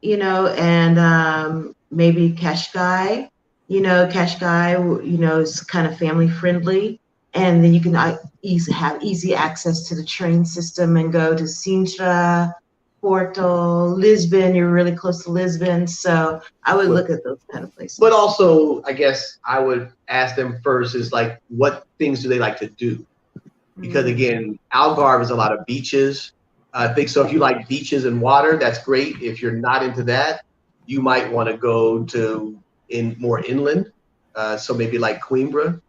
and maybe Qashqai. Qashqai, is kind of family friendly, and then you can have easy access to the train system and go to Sintra, Porto, Lisbon. You're really close to Lisbon, so I would look at those kind of places. But also, I guess I would ask them first is like, what things do they like to do? Because again, Algarve is a lot of beaches. I think so. If you like beaches and water, that's great. If you're not into that, you might want to go to more inland. So maybe like Coimbra,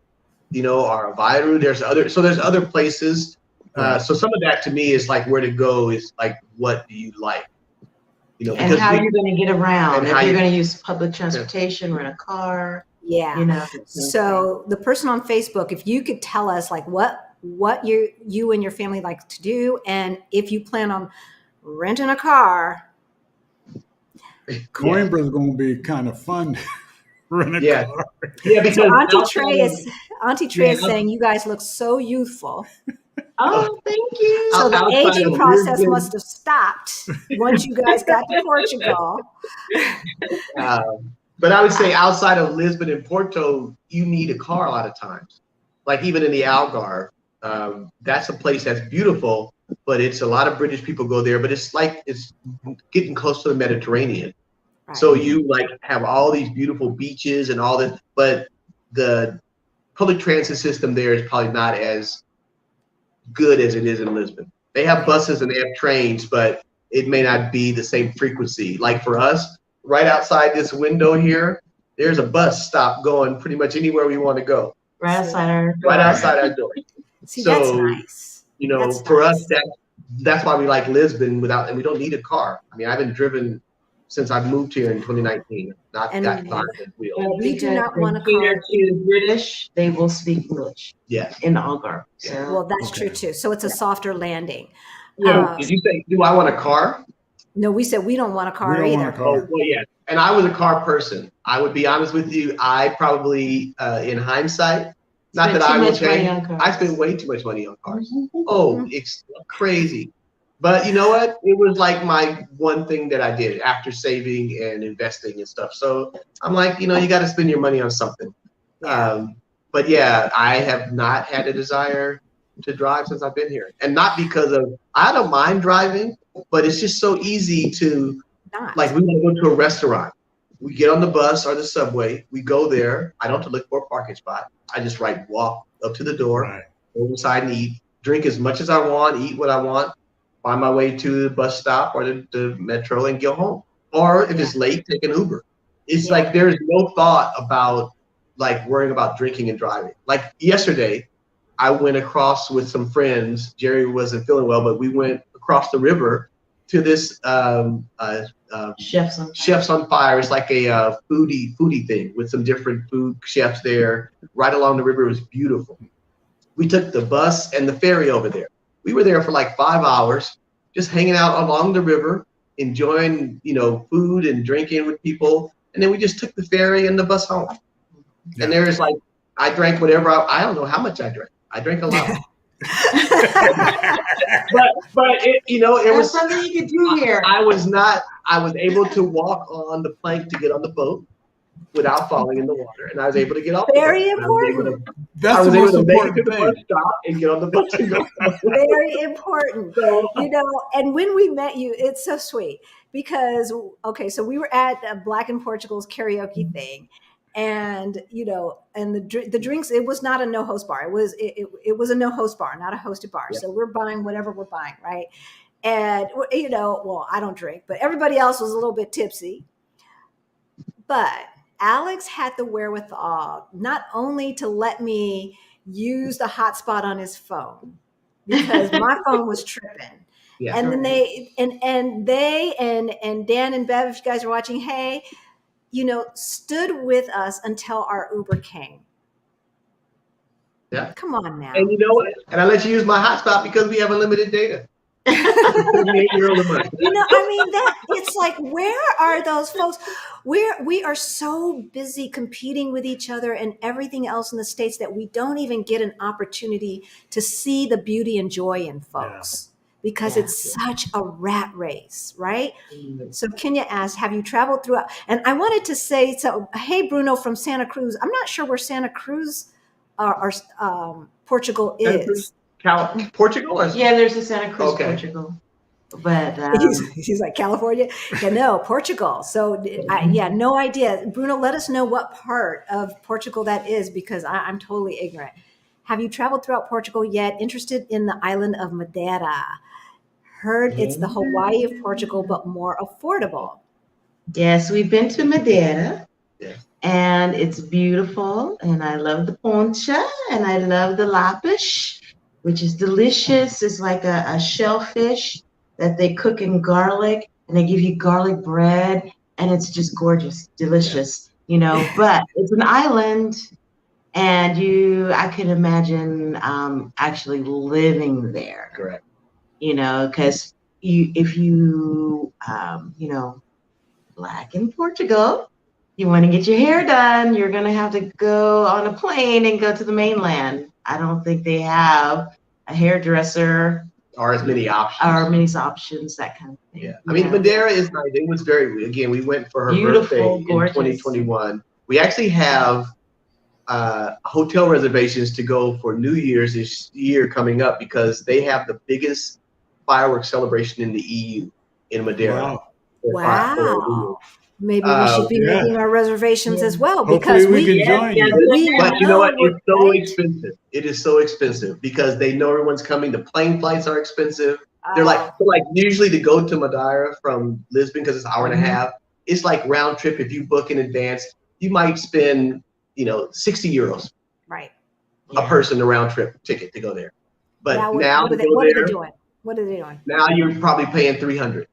or Aveiro. There's other places. So some of that to me is like where to go is like, what do you like? And how you're going to get around. If you're going to use public transportation, rent a car. Yeah. So the person on Facebook, if you could tell us like what you and your family like to do, and if you plan on renting a car. Coimbra is going to be kind of fun. Rent a car. Yeah, because so Auntie Trey is saying you guys look so youthful. Oh, thank you. So the aging process must have stopped once you guys got to Portugal. But I would say outside of Lisbon and Porto, you need a car a lot of times. Like even in the Algarve, that's a place that's beautiful, but it's a lot of British people go there. But it's getting close to the Mediterranean. Right. So you like have all these beautiful beaches and all that, but the public transit system there is probably not as good as it is in Lisbon. They have buses and they have trains, but it may not be the same frequency. Like for us, right outside this window here, there's a bus stop going pretty much anywhere we want to go. Right outside our door. Right outside our door. See, that's nice. Us, that's why we like Lisbon and we don't need a car. I mean, I've been driven since I moved here in 2019. Not that far. We do not want a car. To British, they will speak English. Yes. In the Algarve. So. Well, that's true too. So it's a softer landing. Did you say, do I want a car? No, we said we don't want a car either. Oh, well, yeah. And I was a car person. I would be honest with you. I probably, in hindsight, not that I will change. I spend way too much money on cars. Oh, it's crazy. But you know what? It was like my one thing that I did after saving and investing and stuff. So I'm like, you got to spend your money on something. But yeah, I have not had a desire to drive since I've been here. And not because I don't mind driving, but it's just so easy to, like we want to go to a restaurant. We get on the bus or the subway. We go there. I don't have to look for a parking spot. I just walk up to the door, go inside and eat, drink as much as I want, eat what I want, find my way to the bus stop or the metro and go home. Or if it's late, take an Uber. It's like there's no thought about like worrying about drinking and driving. Like yesterday, I went across with some friends. Jerry wasn't feeling well, but we went across the river to this Chefs on Fire. It's like a foodie thing with some different food chefs there. Right along the river. It was beautiful. We took the bus and the ferry over there. We were there for like 5 hours, just hanging out along the river, enjoying, food and drinking with people. And then we just took the ferry and the bus home. Yeah. And there's like, I drank whatever, I don't know how much I drank. I drank a lot. but it was something you could do here. I was able to walk on the plank to get on the boat without falling in the water, and I was able to get off. Very important. That's the most important thing. Bus stop and get on the bus and go. Very important. So, and when we met you, it's so sweet because so we were at Black in Portugal's karaoke thing. And and the drinks, it was not a no host bar. It was a no host bar, not a hosted bar. Yeah. So we're buying whatever we're buying, right? And well, I don't drink, but everybody else was a little bit tipsy. But Alex had the wherewithal not only to let me use the hotspot on his phone because my phone was tripping. Yeah. And then they and Dan and Bev, if you guys are watching, hey. Stood with us until our Uber came. Yeah. Come on now. And you know what? And I let you use my hotspot because we have unlimited data. It's like, where are those folks? We are so busy competing with each other and everything else in the States that we don't even get an opportunity to see the beauty and joy in folks. because it's such a rat race, right? So Kenya asked, have you traveled throughout? And I wanted to say, so, hey, Bruno from Santa Cruz. I'm not sure where Santa Cruz or Portugal is. Portugal? Or? Yeah, there's a Santa Cruz, Portugal. But he's like, California? Yeah, no, Portugal. So no idea. Bruno, let us know what part of Portugal that is, because I'm totally ignorant. Have you traveled throughout Portugal yet? Interested in the island of Madeira? Heard it's the Hawaii of Portugal, but more affordable. Yes, we've been to Madeira, and it's beautiful, and I love the poncha, and I love the lapis, which is delicious. It's like a shellfish that they cook in garlic, and they give you garlic bread, and it's just gorgeous, delicious, you know. But it's an island, and I could imagine actually living there. Correct. You know, because if you Black in Portugal, you want to get your hair done, you're going to have to go on a plane and go to the mainland. I don't think they have a hairdresser or as many options. That kind of thing. Yeah. I mean, Madeira is nice. It was again, we went for her beautiful, birthday gorgeous. In 2021. We actually have hotel reservations to go for New Year's this year coming up, because they have the biggest fireworks celebration in the EU in Madeira. Wow. Maybe we should be making our reservations as well, because we can join you. But you know what? It's so expensive. It is so expensive because they know everyone's coming. The plane flights are expensive. They're like usually to go to Madeira from Lisbon, because it's an hour and a half. It's like round trip. If you book in advance, you might spend 60 euros, right, a person, a round trip ticket to go there. But now what are they doing? What are they doing? Now you're probably paying 300.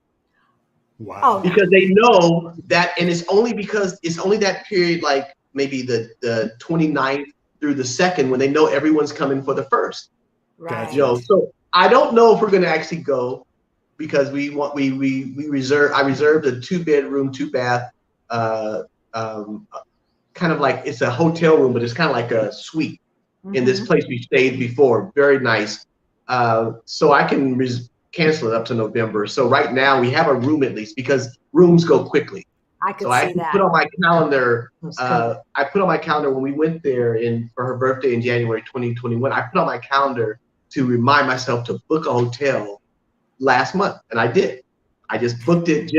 Wow. Oh, because they know that, and it's only because it's only that period, like maybe the 29th through the 2nd, when they know everyone's coming for the 1st. Right. So I don't know if we're going to actually go, because I reserved a 2-bedroom, 2-bath, kind of like, it's a hotel room, but it's kind of like a suite in this place we stayed before. Very nice. So I can cancel it up to November. So right now we have a room at least, because rooms go quickly. I put on my calendar. I put on my calendar when we went there for her birthday in January 2021. I put on my calendar to remind myself to book a hotel last month, and I did. I just booked it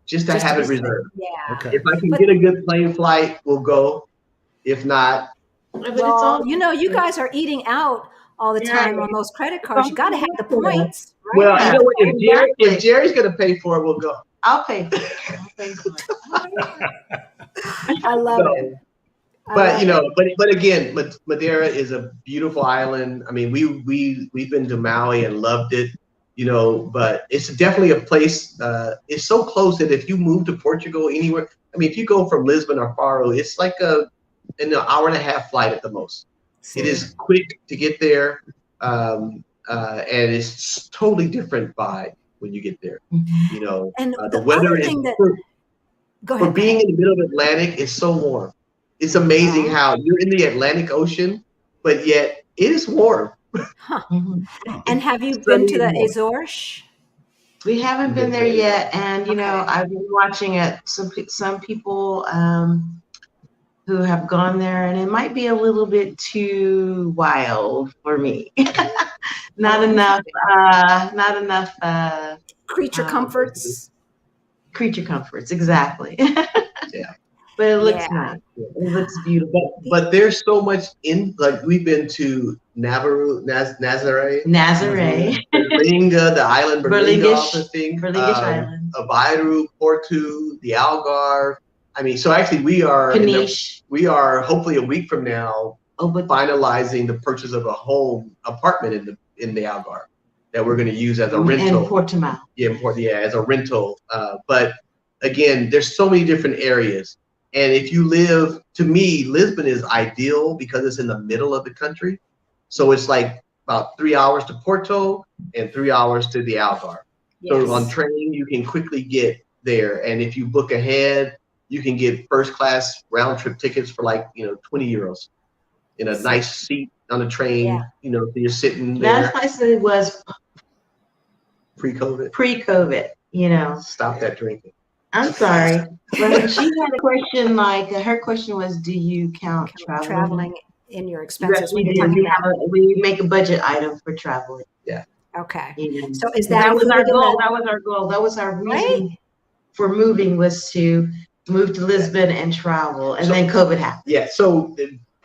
just to have it reserved. Yeah. Okay. If I can get a good plane flight, we'll go. If not, well, you guys are eating out all the time on those credit cards. You got to have the points. Right? Well, you know what? If Jerry's going to pay for it, we'll go. I'll pay for it. I love it. But again, Madeira is a beautiful island. I mean, we've been to Maui and loved it, but it's definitely a place. It's so close that if you move to Portugal anywhere, I mean, if you go from Lisbon or Faro, it's like an hour and a half flight at the most. It is quick to get there, and it's totally different vibe when you get there. And the weather is for being in the middle of the Atlantic, it's so warm. It's amazing how you're in the Atlantic Ocean, but yet it is warm. Huh. And have you been to the Azores? We haven't been there yet, and I've been watching some people who have gone there, and it might be a little bit too wild for me. Not enough creature comforts. Creature comforts, exactly. Yeah. But it looks nice. It looks beautiful. But there's so much we've been to Nazaré, Berlinga, the island, Berlingish Island, Aveiro, Porto, the Algarve. I mean, so actually we are hopefully a week from now finalizing the purchase of a home apartment in the Algarve that we're going to use as a rental. In Portimao. As a rental. But again, there's so many different areas. And if you live, to me, Lisbon is ideal because it's in the middle of the country. So it's like about 3 hours to Porto and 3 hours to the Algarve. Yes. So on train, you can quickly get there. And if you book ahead, you can get first class round trip tickets for 20 euros in a nice seat on the train. So you're sitting there. Last place it was Pre-COVID. Pre-COVID, you know. Stop that drinking. I'm sorry. But she had a question like, her question was, do you count traveling in your Yes, expenses when we you're do. talking We make a budget item for traveling. Yeah. Okay. You know. So is that That was our included in goal. the- That was our goal. That was our reason Right? for moving, was to move to Lisbon and travel. And then COVID happened. Yeah. So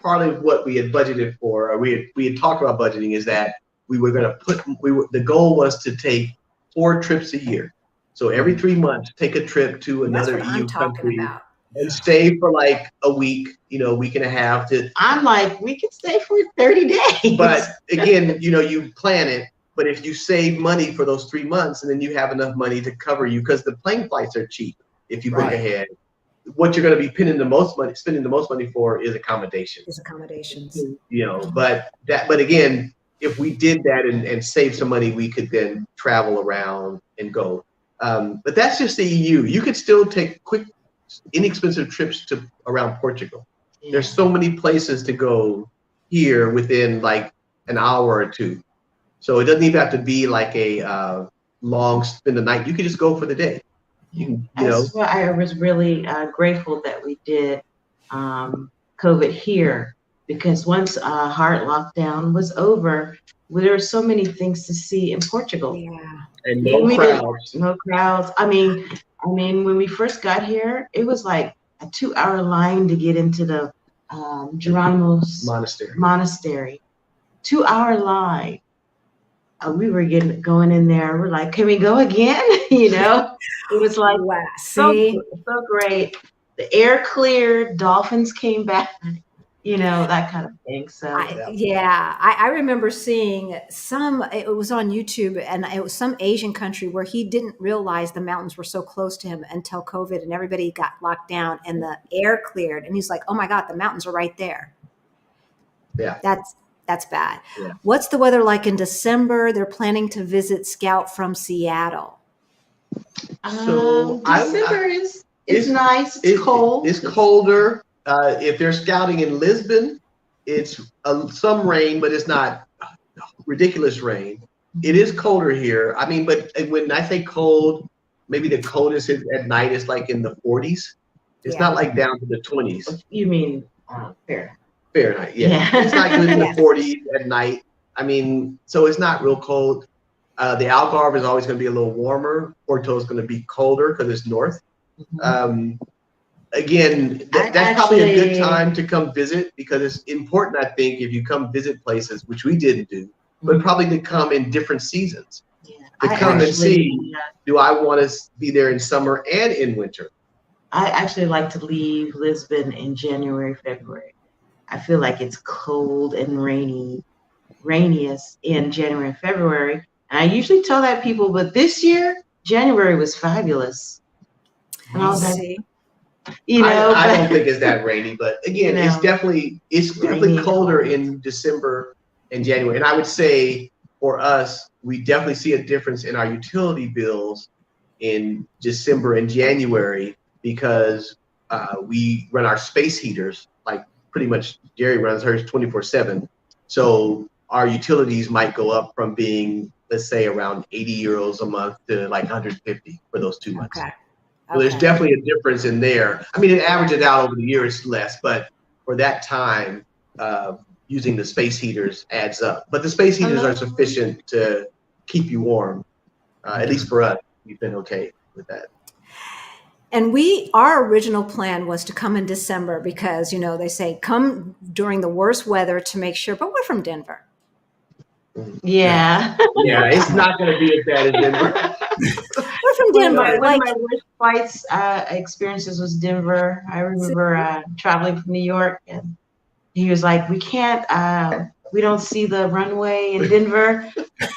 part of what we had budgeted for, or we had talked about budgeting, is that we were going to the goal was to take 4 trips a year. So every 3 months, take a trip to another That's what EU I'm talking country about. and stay for like a week, week and a half. I'm like, we could stay for 30 days. But again, you plan it. But if you save money for those 3 months, and then you have enough money to cover you, because the plane flights are cheap if you book ahead. What you're going to be spending the most money for is accommodations. But again, if we did that and saved some money, we could then travel around and go. But that's just the EU. You could still take quick, inexpensive trips around Portugal. Yeah. There's so many places to go here within like an hour or two. So it doesn't even have to be like a long spend the night. You could just go for the day. That's why I was really grateful that we did COVID here, because once hard lockdown was over, there were so many things to see in Portugal. Yeah. And no crowds. I mean, when we first got here, it was like a 2-hour line to get into the Geronimo's monastery. 2-hour line. We were going in there. We're like, can we go again? It was like, wow. so great. The air cleared, dolphins came back, that kind of thing. So I remember seeing it was on YouTube, and it was some Asian country where he didn't realize the mountains were so close to him until COVID, and everybody got locked down and the air cleared, and he's like, oh my God, the mountains are right there. Yeah. That's bad. Yeah. What's the weather like in December? They're planning to visit Scout from Seattle. So December is nice. It's cold. It's colder. If they're scouting in Lisbon, it's some rain, but it's not ridiculous rain. It is colder here. I mean, but when I say cold, maybe the coldest at night is like in the 40s. It's not like down to the 20s. You mean Fahrenheit? Fahrenheit, yeah. It's not good in the 40s at night. I mean, so it's not real cold. The Algarve is always going to be a little warmer. Porto is going to be colder because it's north. Again, that's probably a good time to come visit, because it's important, I think, if you come visit places, which we didn't do, but probably to come in different seasons. To come and see, do I want to be there in summer and in winter? I actually like to leave Lisbon in January, February. I feel like it's cold and rainiest in January and February. And I usually tell that people, but this year, January was fabulous. And I was like, I don't think it's that rainy, but again, it's definitely colder in December and January. And I would say for us, we definitely see a difference in our utility bills in December and January, because we run our space heaters, like pretty much Geri runs hers 24/7. So our utilities might go up from being, let's say, around 80 euros a month to like 150 for those 2 months. Okay. So there's definitely a difference in there. I mean, it averages out over the year, it's less, but for that time, using the space heaters adds up. But the space heaters are sufficient to keep you warm. At least for us, we've been okay with that. And our original plan was to come in December, because, they say come during the worst weather to make sure, but we're from Denver. Yeah. Yeah, it's not going to be as bad as Denver. We're from Denver. One of my worst flights experiences was Denver. I remember traveling from New York, and he was like, we don't see the runway in Denver,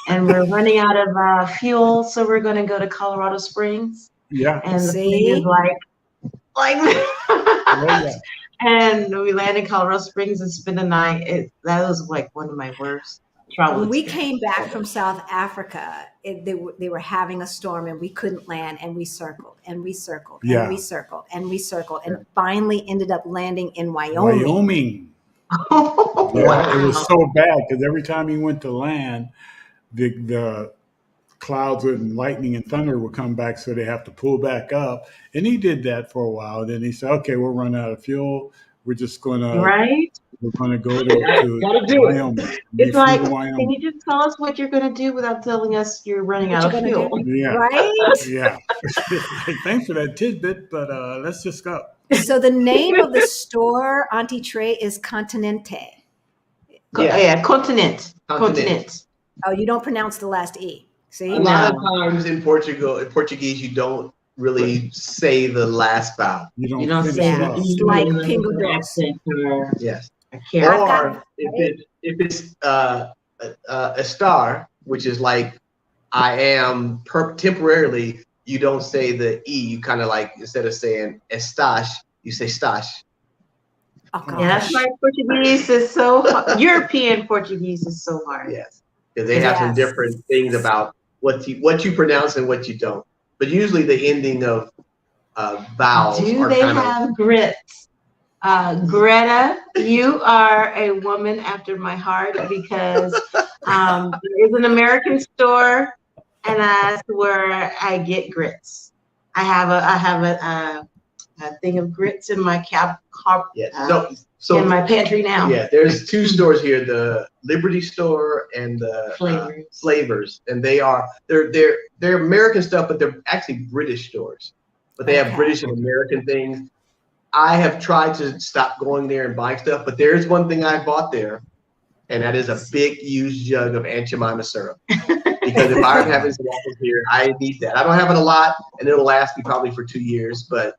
and we're running out of fuel, so we're going to go to Colorado Springs. Yeah. And the plane is like and we landed in Colorado Springs and spent the night. That was like one of my worst travel When we experiences. came back from South Africa, they were having a storm, and we couldn't land, and we circled and we circled and we circled and we circled, and finally ended up landing in Wyoming. It was so bad, because every time you went to land, the clouds and lightning and thunder would come back, so they have to pull back up. And he did that for a while. Then he said, "Okay, we're running out of fuel. We're just gonna Right? we're gonna go to Gotta do it. Wyoming. We It's flew like, to can Wyoming." you just tell us what you're going to do without telling us you're running What out you of gonna fuel? do? Yeah, Right? yeah. Like, thanks for that tidbit, but let's just go. So the name of the store, Auntie Trey, is Continente. Yeah. Continent. Continent. Continent. Oh, you don't pronounce the last E. See? A lot of times in Portuguese, you don't really say the last vowel. You don't finish say it the off. E Like unless Pingo it's Dogs. accent or Yes. a character. Or if it's a star, which is like I am temporarily, you don't say the E. You kind of like, instead of saying estás, you say estás. Oh, gosh. Yeah, that's why Portuguese is so hard. European Portuguese is so hard. Yes, because they have some Yes. different things about what you pronounce and what you don't. But usually the ending of vowels Do are they kind of. have grits? Greta, you are a woman after my heart because there is an American store, and that's where I get grits. I have a thing of grits in my in my pantry now. Yeah, there's two stores here: the Liberty store and the Flavors, and they're American stuff, but they're actually British stores. But they have British and American things. I have tried to stop going there and buying stuff, but there's one thing I bought there, and that is a big used jug of Aunt Jemima syrup. Because if I'm having some waffles here, I need that. I don't have it a lot, and it'll last me probably for 2 years. But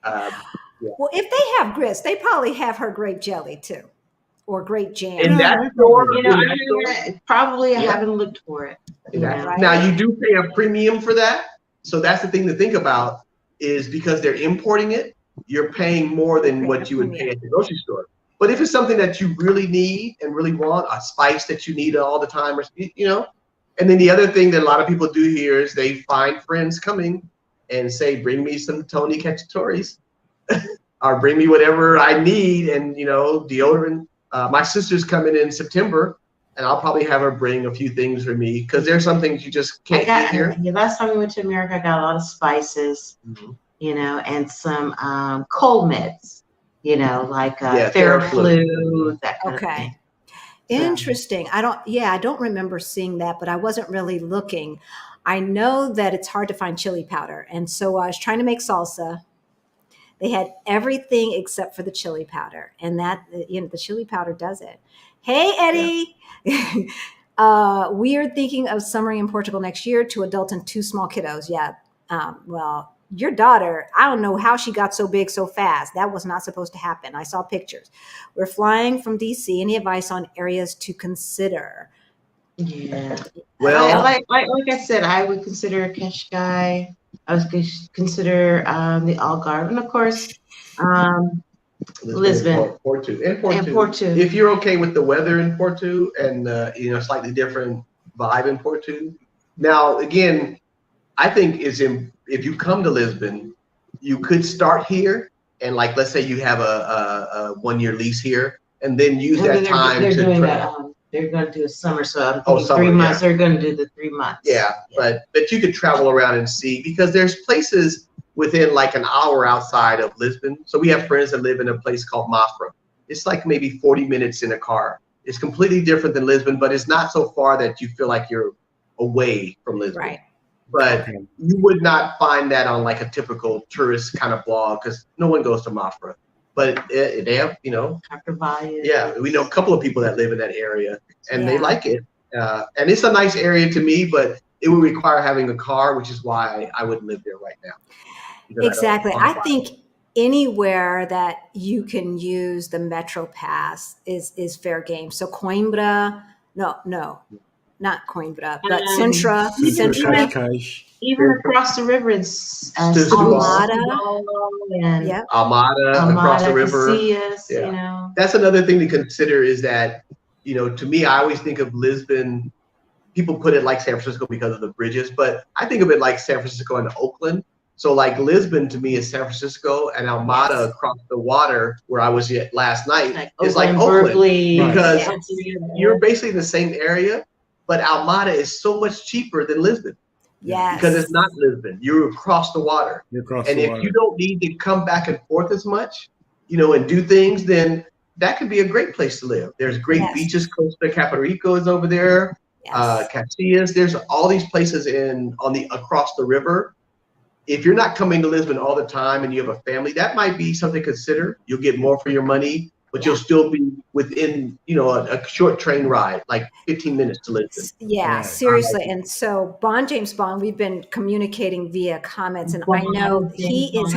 yeah. Well, if they have grits, they probably have her grape jelly too, or grape jam. In that store, Probably I haven't looked for it. Right. Now you do pay a premium for that, so that's the thing to think about. Is because they're importing it, you're paying more than what you would pay at the grocery store. But if it's something that you really need and really want, a spice that you need all the time, or and then the other thing that a lot of people do here is they find friends coming and say, "Bring me some Tony Cacciatore's," or "Bring me whatever I need," and deodorant. My sister's coming in September, and I'll probably have her bring a few things for me because there's some things you just can't get here. Last time we went to America, I got a lot of spices, and some cold meds, like Theraflu, that kind of thing. Interesting. I don't remember seeing that, but I wasn't really looking. I know that it's hard to find chili powder, and so I was trying to make salsa. They had everything except for the chili powder, and that the chili powder does it. Hey, Eddie. Yeah. We are thinking of summering in Portugal next year, 2 adults and 2 small kiddos. Yeah. Well, your daughter, I don't know how she got so big so fast. That was not supposed to happen. I saw pictures. We're flying from DC. Any advice on areas to consider? Yeah. Well, like I said, I would consider Cascais. I would consider the Algarve, and of course, Lisbon, Porto. If you're okay with the weather in Porto and slightly different vibe in Porto. Now, again, I think if you come to Lisbon, you could start here and let's say you have a 1-year lease here, and then use that time to travel. They're going to do a summer, so I'm thinking 3 months. Yeah. They're going to do the 3 months. Yeah, but you could travel around and see, because there's places within an hour outside of Lisbon. So we have friends that live in a place called Mafra. It's maybe 40 minutes in a car. It's completely different than Lisbon, but it's not so far that you feel like you're away from Lisbon. Right. But you would not find that on a typical tourist kind of blog, because no one goes to Mafra. But they have, yeah, we know a couple of people that live in that area, and they like it. And it's a nice area to me, but it would require having a car, which is why I wouldn't live there right now. Exactly. I think anywhere that you can use the Metro Pass is fair game. So Coimbra, no, not Coimbra, but Sintra. Even across the river, it's Almada, and Almada across the river. Casillas, That's another thing to consider, is that, to me, I always think of Lisbon. People put it like San Francisco because of the bridges, but I think of it like San Francisco and Oakland. So Lisbon to me is San Francisco, and Almada across the water where I was last night is like Oakland, because you're basically in the same area, but Almada is so much cheaper than Lisbon. Yes. Because it's not Lisbon. You're across the water. You're across and the if water. you don't need to come back and forth as much, and do things, then that could be a great place to live. There's great beaches. Costa Caparico is over there. Yes. Casillas. There's all these places across the river. If you're not coming to Lisbon all the time and you have a family, that might be something to consider. You'll get more for your money, but you'll still be within, a short train ride, like 15 minutes to Lisbon. Yeah, seriously. And so James Bond, we've been communicating via comments, and I know he is,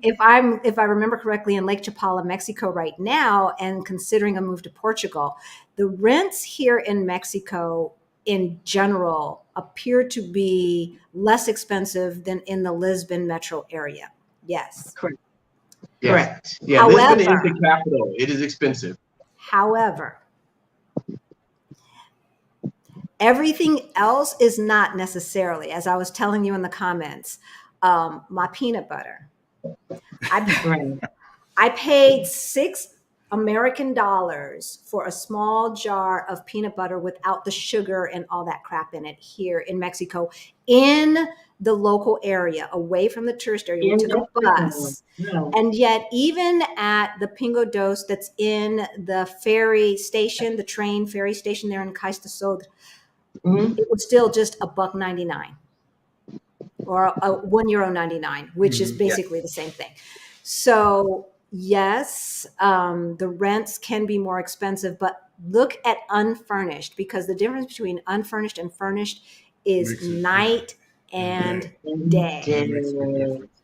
if I remember correctly, in Lake Chapala, Mexico right now, and considering a move to Portugal. The rents here in Mexico in general appear to be less expensive than in the Lisbon metro area. Yes. Correct. Yes. Correct. Yeah, However, Lisbon is the capital. It is expensive. However, everything else is not necessarily, as I was telling you in the comments, my peanut butter. I paid $6 American for a small jar of peanut butter without the sugar and all that crap in it here in Mexico, in the local area, away from the tourist area. We took a bus. Yeah. And yet, even at the Pingo Dos that's in the ferry station, the train ferry station there in Cais de Sodre, it was still just $1.99 or €1.99, which is basically the same thing. So yes, the rents can be more expensive, but look at unfurnished, because the difference between unfurnished and furnished is night and day.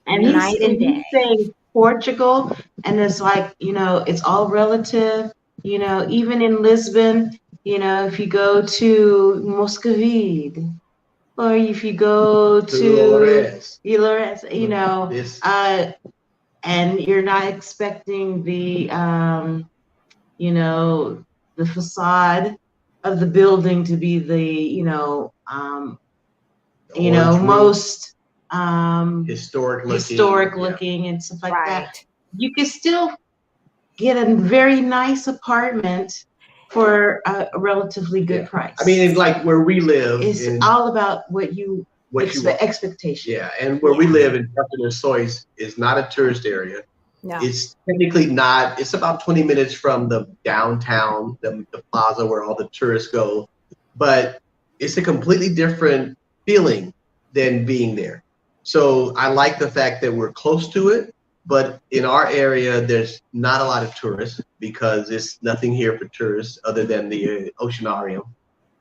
And he's saying Portugal, and it's like, it's all relative. Even in Lisbon, if you go to Moscavide, or if you go to Lores, and you're not expecting the, the facade of the building to be the, most historic looking and stuff like that. You can still get a very nice apartment for a relatively good price. I mean, like where we live, it's all about what you expectation. Yeah, and where we live in Parque Das Nações is not a tourist area. No. It's technically not. It's about 20 minutes from the downtown, the plaza where all the tourists go, but it's a completely different feeling than being there. So I like the fact that we're close to it, but in our area, there's not a lot of tourists because there's nothing here for tourists other than the oceanarium.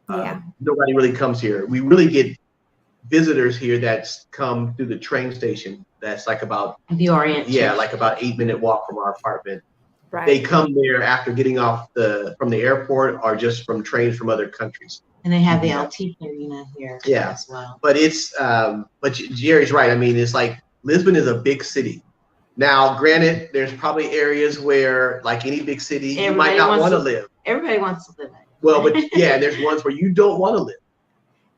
Nobody really comes here. We really get visitors here that's come through the train station. That's like about the Orient. Yeah, like about 8-minute walk from our apartment. Right. They come there after getting off from the airport or just from trains from other countries. And they have the Altice Arena here as well. But but Jerry's right. I mean, it's like Lisbon is a big city. Now, granted, there's probably areas where, like any big city, you might not want to live. Everybody wants to live in. Well, but there's ones where you don't want to live.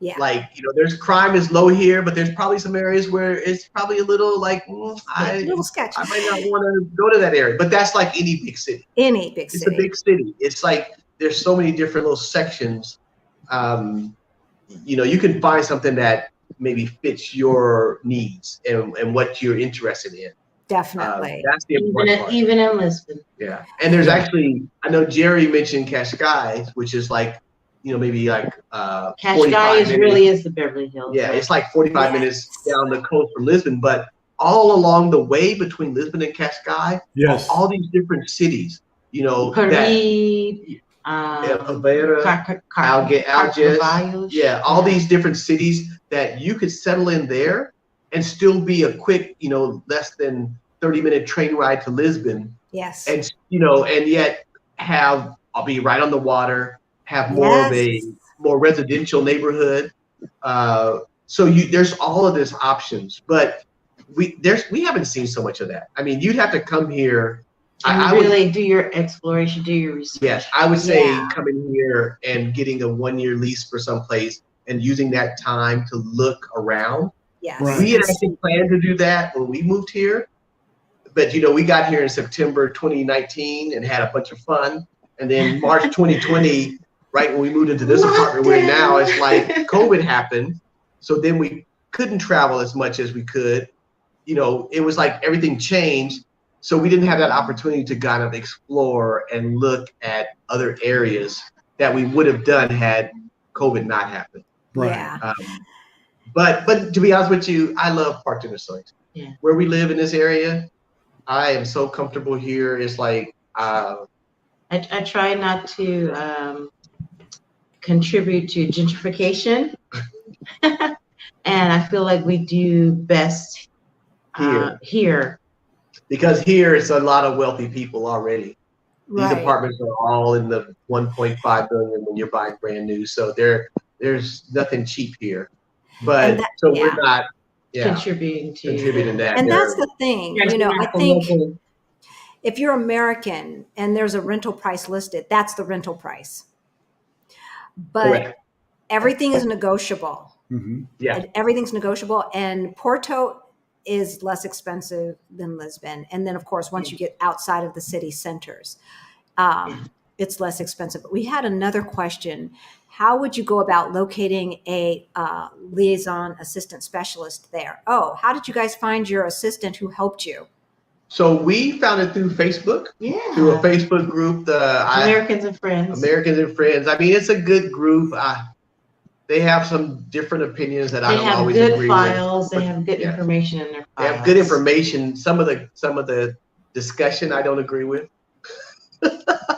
Yeah. Like, there's crime is low here, but there's probably some areas where it's probably a little like, a little sketchy. I might not want to go to that area. But that's like any big city. It's a big city. It's like there's so many different little sections. You can find something that maybe fits your needs and what you're interested in. Definitely. That's the important part. Even in Lisbon. Yeah. And there's actually, I know Jerry mentioned Cascais, which is like, maybe like Cascais really is the Beverly Hills. Yeah, it's like 45 minutes down the coast from Lisbon, but all along the way between Lisbon and Cascais, all these different cities, Paris, Algeciras, all these different cities that you could settle in there and still be a quick, less than 30-minute train ride to Lisbon. Yes. And and yet I'll be right on the water, have more of a more residential neighborhood. So there's all of these options, but we haven't seen so much of that. I mean, you'd have to come here. I would do your exploration, do your research. Yes, I would say coming here and getting a 1-year lease for someplace and using that time to look around. Yes. Right. We had actually planned to do that when we moved here, but we got here in September 2019 and had a bunch of fun, and then March 2020, right when we moved into this apartment we're in now, it's like COVID happened. So then we couldn't travel as much as we could. You know, it was like everything changed. So we didn't have that opportunity to kind of explore and look at other areas that we would have done had COVID not happened. Right. Yeah. But to be honest with you, I love Parque Das Nações. Yeah. Where we live in this area, I am so comfortable here. It's like I try not to contribute to gentrification, and I feel like we do best here. Because here it's a lot of wealthy people already. These Right. apartments are all in the 1.5 billion when you're buying brand new. So there's nothing cheap here. But we're not contributing that. And that's the thing, Yeah, you know, I for think local. if you're American and there's a rental price listed, that's the rental price. But Correct. everything is negotiable. Mm-hmm. Yeah. And everything's negotiable. And Porto is less expensive than Lisbon. And then, of course, once you get outside of the city centers, it's less expensive. But we had another question. How would you go about locating a liaison assistant specialist there? Oh, how did you guys find your assistant who helped you? So we found it through Facebook, through a Facebook group, Americans and Friends. Americans and Friends. I mean, it's a good group. They have some different opinions that I don't always agree with. They have good files. They have good information in their files. They have good information. Some of the discussion I don't agree with.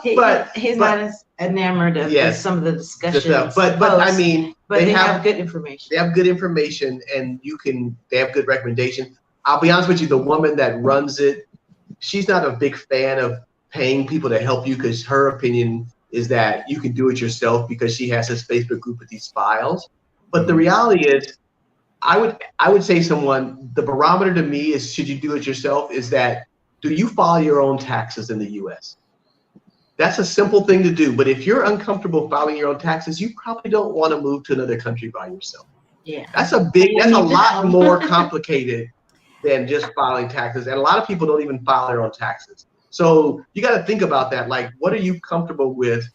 He's not as enamored of some of the discussions. But I mean, but they have good information. They have good information, and they have good recommendations. I'll be honest with you, the woman that runs it, she's not a big fan of paying people to help you, because her opinion is that you can do it yourself, because she has this Facebook group with these files. But the reality is, I would say the barometer to me is, should you do it yourself, is that, do you file your own taxes in the US? That's a simple thing to do. But if you're uncomfortable filing your own taxes, you probably don't want to move to another country by yourself. Yeah. That's a lot more complicated than just filing taxes. And a lot of people don't even file their own taxes. So you got to think about that. Like, what are you comfortable with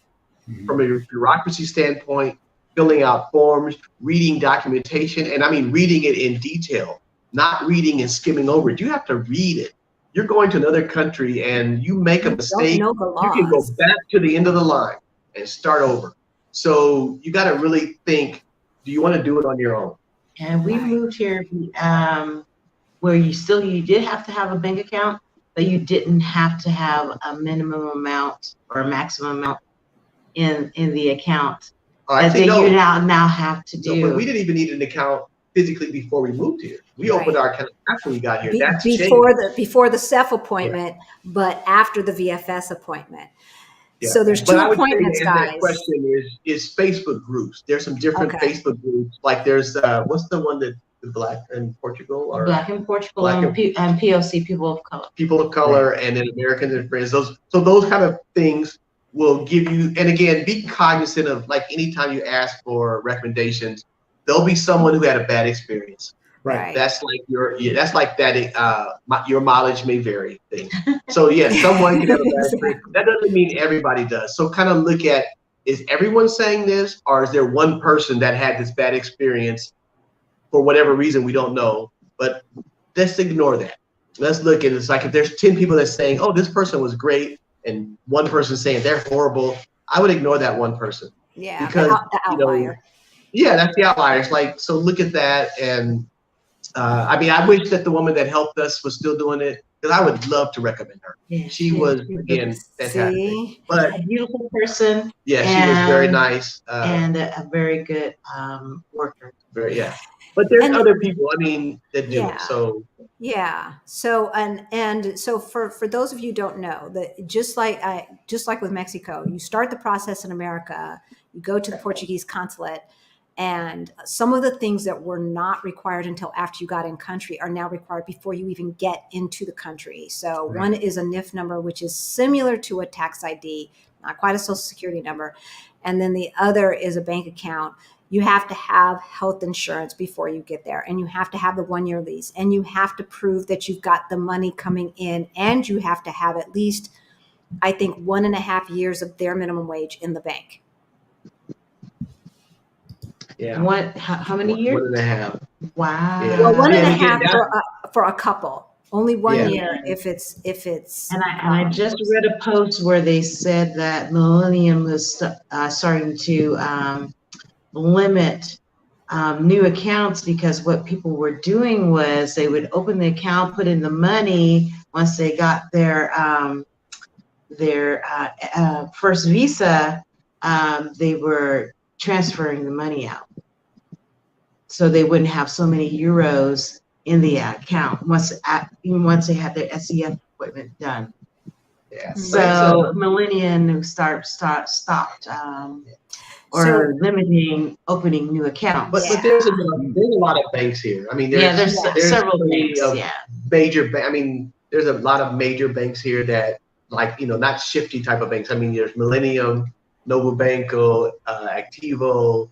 from a bureaucracy standpoint, filling out forms, reading documentation, and I mean reading it in detail, not reading and skimming over it. You have to read it. You're going to another country and you make a mistake, you can go back to the end of the line and start over. So you got to really think, do you want to do it on your own? And we moved here where you did have to have a bank account, but you didn't have to have a minimum amount or a maximum amount in the account that you now have to do. No, but we didn't even need an account physically before we moved here. We opened our account after we got here. That's before the CEF appointment, but after the VFS appointment. Yeah. So there's two appointments, guys. The question is Facebook groups. There's some different Facebook groups. Like there's what's the one that the Black in Portugal or Black in Portugal and POC, people of color. People of color, and then Americans and Friends. Those kind of things will give you. And again, be cognizant of, like, anytime you ask for recommendations, there'll be someone who had a bad experience. Right. That's like your mileage may vary thing. So someone can have a bad experience. That doesn't mean everybody does. So kind of look at, is everyone saying this, or is there one person that had this bad experience for whatever reason we don't know? But let's ignore that. Let's look at it. It's like, if there's 10 people that's saying, oh, this person was great, and one person saying they're horrible, I would ignore that one person. Yeah, because the outlier. That's the outliers. Like, so look at that. And I mean, I wish that the woman that helped us was still doing it, because I would love to recommend her. Yeah, she was, again, fantastic. But a beautiful person. Yeah, she was very nice. And a very good worker. But there's other people, I mean, that do it. So so for those of you who don't know, that just like with Mexico, you start the process in America, you go to the Portuguese consulate, and some of the things that were not required until after you got in country are now required before you even get into the country. So one is a NIF number, which is similar to a tax ID, not quite a social security number. And then the other is a bank account. You have to have health insurance before you get there, and you have to have the 1-year lease, and you have to prove that you've got the money coming in, and you have to have at least, I think, 1.5 years of their minimum wage in the bank. Yeah. How many years? 1.5. Wow. Yeah. Well, one and a And again, half for a couple. Only 1 Yeah. year if it's. And I just read a post where they said that Millennium was starting to limit new accounts, because what people were doing was they would open the account, put in the money. Once they got their first visa, they were transferring the money out, so they wouldn't have so many euros in the account even once they had their SEF equipment done. Yeah. So Millennium stopped limiting opening new accounts. But there's a lot of banks here. I mean, there's several banks. There's a lot of major banks here that, like, not shifty type of banks. I mean, there's Millennium, Novo Banco, Activo,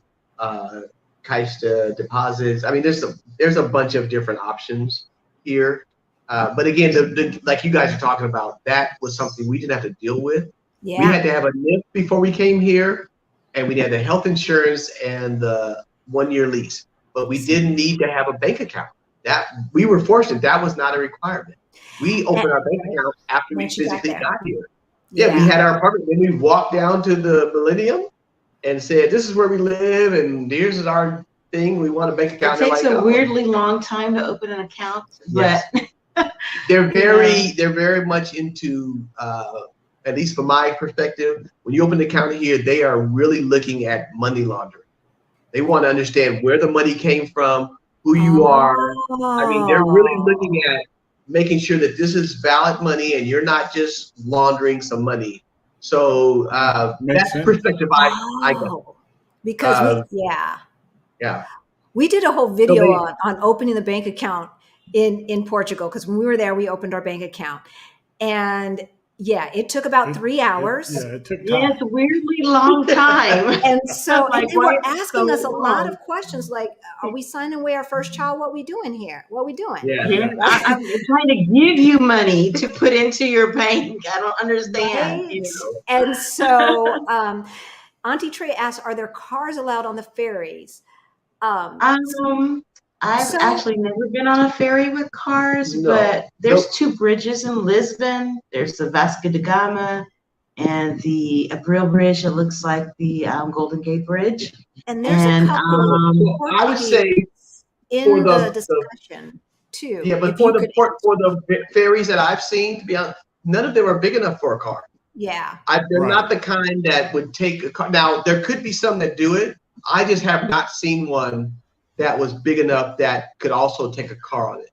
Caixa Deposits. I mean, there's a bunch of different options here. But again, like you guys are talking about, that was something we didn't have to deal with. Yeah. We had to have a NIF before we came here, and we had the health insurance and the 1-year lease. But we didn't need to have a bank account. That we were fortunate. That was not a requirement. We opened our bank account after we physically got here. Yeah, we had our apartment. Then we walked down to the Millennium and said, "This is where we live, and here's our thing. We want a bank account." It takes a weirdly long time to open an account, but they're very much into, at least from my perspective, when you open an account here, they are really looking at money laundering. They want to understand where the money came from, who you are. I mean, they're really looking at making sure that this is valid money and you're not just laundering some money. So that's the perspective I got. Because we did a whole video on opening the bank account in Portugal, because when we were there, we opened our bank account, and it took about 3 hours. It took time. Yeah, it's a weirdly long time. And so Like, and they were why asking so us a lot long? of questions, like, are we signing away our first child? What we doing here? What we doing? I'm trying to give you money to put into your bank. I don't understand. Right? And so Auntie Trey asked, are there cars allowed on the ferries? I've actually never been on a ferry with cars, but there's 2 bridges in Lisbon. There's the Vasco da Gama and the Abril Bridge. It looks like the Golden Gate Bridge. And there's a couple I would say in the discussion too. Yeah, but for the ferries that I've seen, to be honest, none of them are big enough for a car. Yeah. They're not the kind that would take a car. Now, there could be some that do it. I just have not seen one that was big enough that could also take a car on it.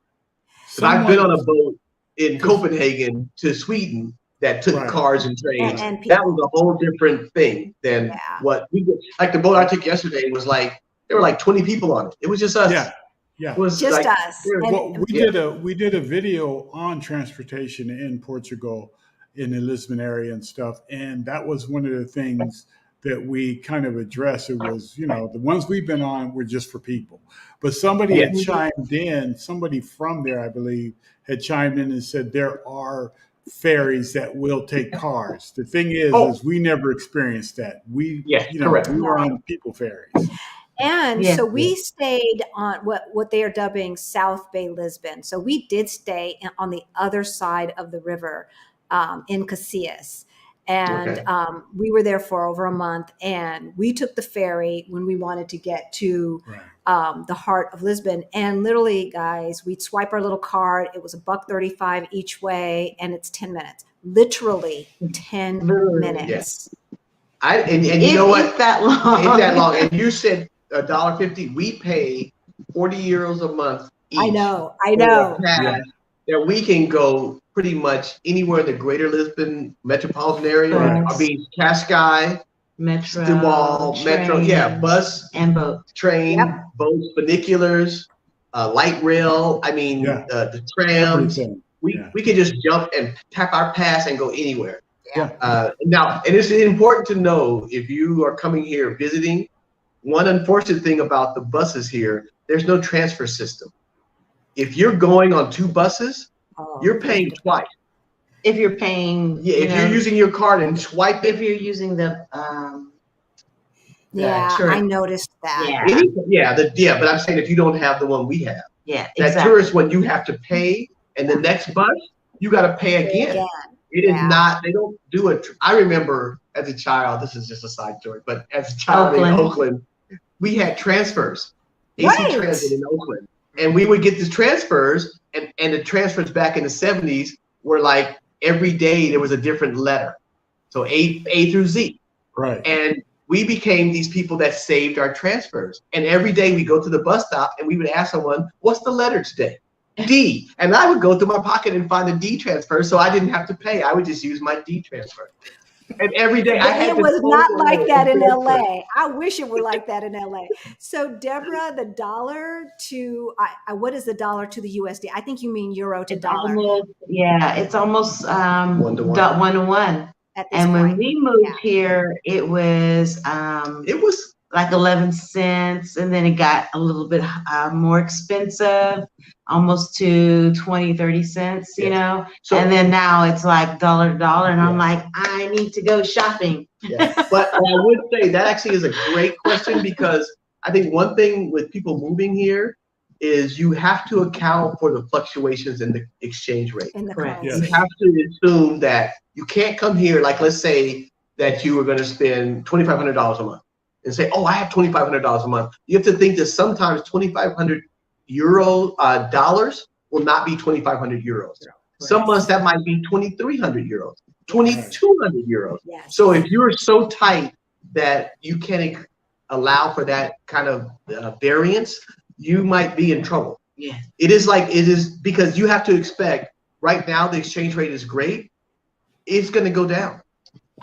But I've been on a boat in Copenhagen to Sweden that took cars and trains. And that was a whole different thing than what we did. Like the boat I took yesterday was like, there were like 20 people on it. It was just us. Yeah. It was just us. Well, we did a video on transportation in Portugal, in the Lisbon area and stuff. And that was one of the things that we kind of addressed. It was, the ones we've been on were just for people. But somebody had chimed in, somebody from there, I believe, had chimed in and said there are ferries that will take cars. The thing is we never experienced that. We were on people ferries. And so we stayed on what they are dubbing South Bay Lisbon. So we did stay on the other side of the river in Casillas. And we were there for over a month, and we took the ferry when we wanted to get to the heart of Lisbon. And literally, guys, we'd swipe our little card. It was $1.35 each way, and it's 10 minutes. Literally 10 minutes. And you know what? That long. Ain't that long. And you said $1.50. We pay 40 euros a month each. I know. That we can go pretty much anywhere in the greater Lisbon metropolitan area. I mean, Cascais, Metro, Setúbal, Metro, bus and boat, train, boats, funiculars, light rail. I mean, the trams. We could just jump and tap our pass and go anywhere. Now, and it's important to know, if you are coming here visiting, one unfortunate thing about the buses here, there's no transfer system. If you're going on 2 buses, you're paying twice. If you're paying, if you're using your card and swipe it. If you're using the Yeah, tourist. I noticed that. Yeah. But I'm saying if you don't have the one we have, Yeah, that exactly. tourist one you have to pay, and the next bus you got to pay again. Again. It is Yeah. not. They don't do it. I remember as a child. This is just a side story, but as a child in Oakland, we had transfers, AC Right. Transit in Oakland, and we would get the transfers, and the transfers back in the 70s were like every day there was a different letter, so A through Z, Right. and we became these people that saved our transfers, and every day we go to the bus stop and we would ask someone, "What's the letter today?" D, and I would go through my pocket and find a D transfer, so I didn't have to pay. I would just use my D transfer. And every day I had it to was not go like that in transfer. LA. I wish it were like that in LA. So Deborah, the dollar to what is the dollar to the USD? I think you mean euro to dollar. It's almost 1-to-1. 1-to-1. At this And when point. we moved here, it was like 11 cents, and then it got a little bit more expensive, almost to 20-30 cents, you know. So, and then now it's like dollar to dollar, and I'm like, I need to go shopping. But I would say that actually is a great question, because I think one thing with people moving here is you have to account for the fluctuations in the exchange rate. Correct. You have to assume that you can't come here, like let's say that you were going to spend $2,500 a month and say, oh, I have $2,500 a month. You have to think that sometimes 2,500 dollars will not be 2,500 euros. Some months that might be 2,300 euros, 2,200 euros. So if you're so tight that you can't allow for that kind of variance, you might be in trouble. It is because you have to expect, right now the exchange rate is great. It's going to go down.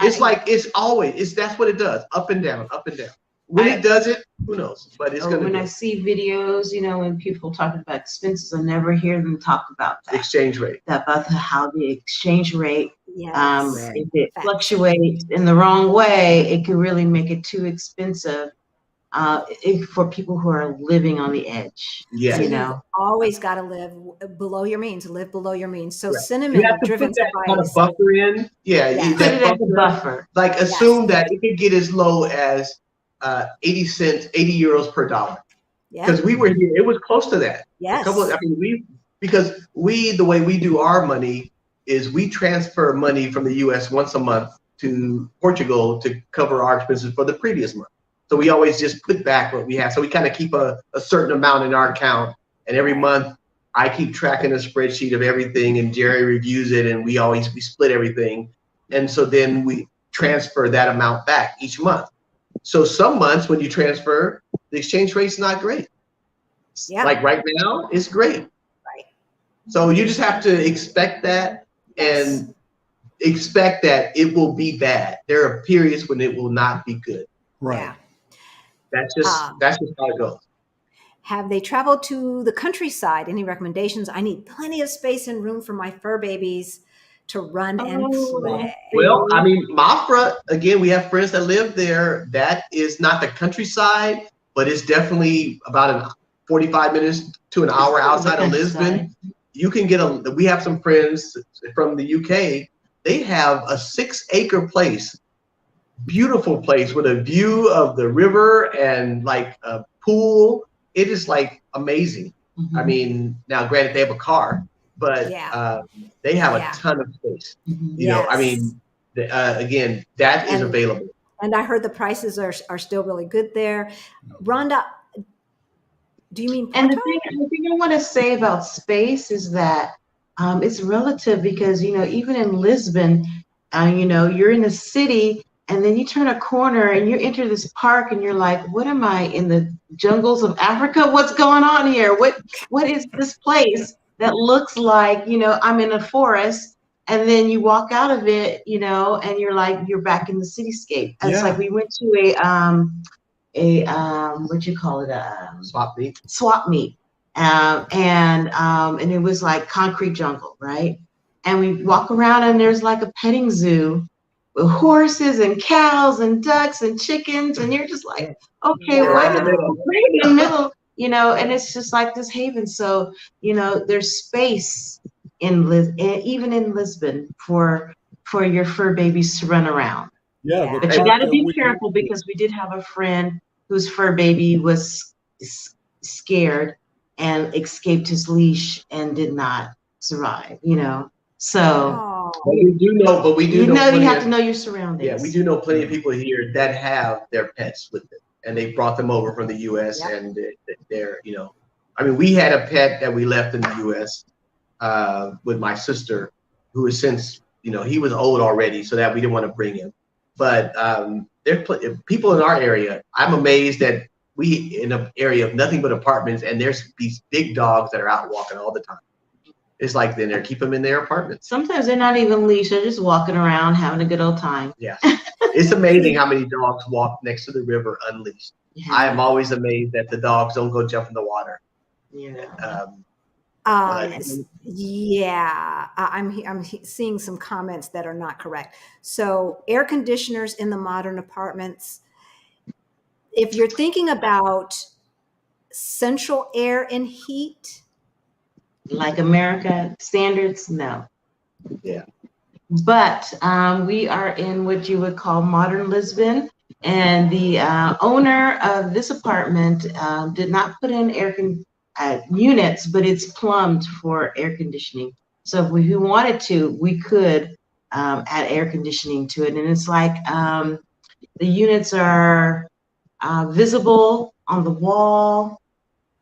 It's that's what it does. Up and down, up and down. When it does it, who knows? But it's going to. When I see videos, you know, when people talk about expenses, I never hear them talk about that. Exchange rate. About how the exchange rate, Yes. if it fluctuates in the wrong way, it could really make it too expensive for people who are living on the edge. Yeah. You know, always got to live below your means. Live below your means. So Right. cinnamon You have to driven put that kind of spice. buffer in. Yeah. Yes. put it as a buffer. Like assume that it could get as low as 80 euros per dollar. Because we were here, it was close to that. Yes. Because the way we do our money is we transfer money from the US once a month to Portugal to cover our expenses for the previous month. So we always just put back what we have. So we kind of keep a certain amount in our account. And every month I keep tracking a spreadsheet of everything, and Jerry reviews it, and we split everything. And so then we transfer that amount back each month. So some months when you transfer, the exchange rate's not great. Yeah. Like right now, it's great. Right. So you just have to expect that and expect that it will be bad. There are periods when it will not be good. Right. Yeah. That's just how it goes. Have they traveled to the countryside? Any recommendations? I need plenty of space and room for my fur babies to run and play. Well, I mean, Mafra, again, we have friends that live there. That is not the countryside, but it's definitely about 45 minutes to an hour outside of Lisbon. You can we have some friends from the UK. They have a 6-acre place, beautiful place with a view of the river and like a pool. It is like amazing. I mean, now granted they have a car, but they have a ton of space. You know, I mean, again, that is available. And I heard the prices are still really good there. Rhonda, do you mean Porto? And the thing I want to say about space is that it's relative, because, you know, even in Lisbon, you know, you're in the city and then you turn a corner and you enter this park and you're like, what am I, in the jungles of Africa? What's going on here? What is this place that looks like, you know, I'm in a forest? And then you walk out of it, you know, and you're like, you're back in the cityscape. And it's like we went to a what you call it, swap meet, and it was like concrete jungle, right? And we walk around and there's like a petting zoo with horses and cows and ducks and chickens, and you're just like, okay, right in the middle, you know. And it's just like this haven. So, you know, there's space even in Lisbon for your fur babies to run around. Yeah, Yeah. the But you park got to that be we careful because we did have a friend whose fur baby was scared and escaped his leash and did not survive, you know. So Oh, But we do know, you know you plenty have of, to know your surroundings. yeah, we do know plenty of people here that have their pets with them, and they brought them over from the U.S. Yep. and they're, you know, I mean, we had a pet that we left in the U.S. With my sister, who has since, you know, he was old already, so that we didn't want to bring him. But there are people in our area. I'm amazed that we in an area of nothing but apartments, and there's these big dogs that are out walking all the time. It's like then they keep them in their apartments. Sometimes they're not even leashed; they're just walking around having a good old time. Yeah, it's amazing how many dogs walk next to the river unleashed. Yeah. I am always amazed that the dogs don't go jump in the water. Yeah. Yeah, I'm seeing some comments that are not correct. So air conditioners in the modern apartments, if you're thinking about central air and heat, Like America standards, no. Yeah. But we are in what you would call modern Lisbon, and the owner of this apartment did not put in units, but it's plumbed for air conditioning. So if we wanted to, we could add air conditioning to it. And it's like the units are visible on the wall,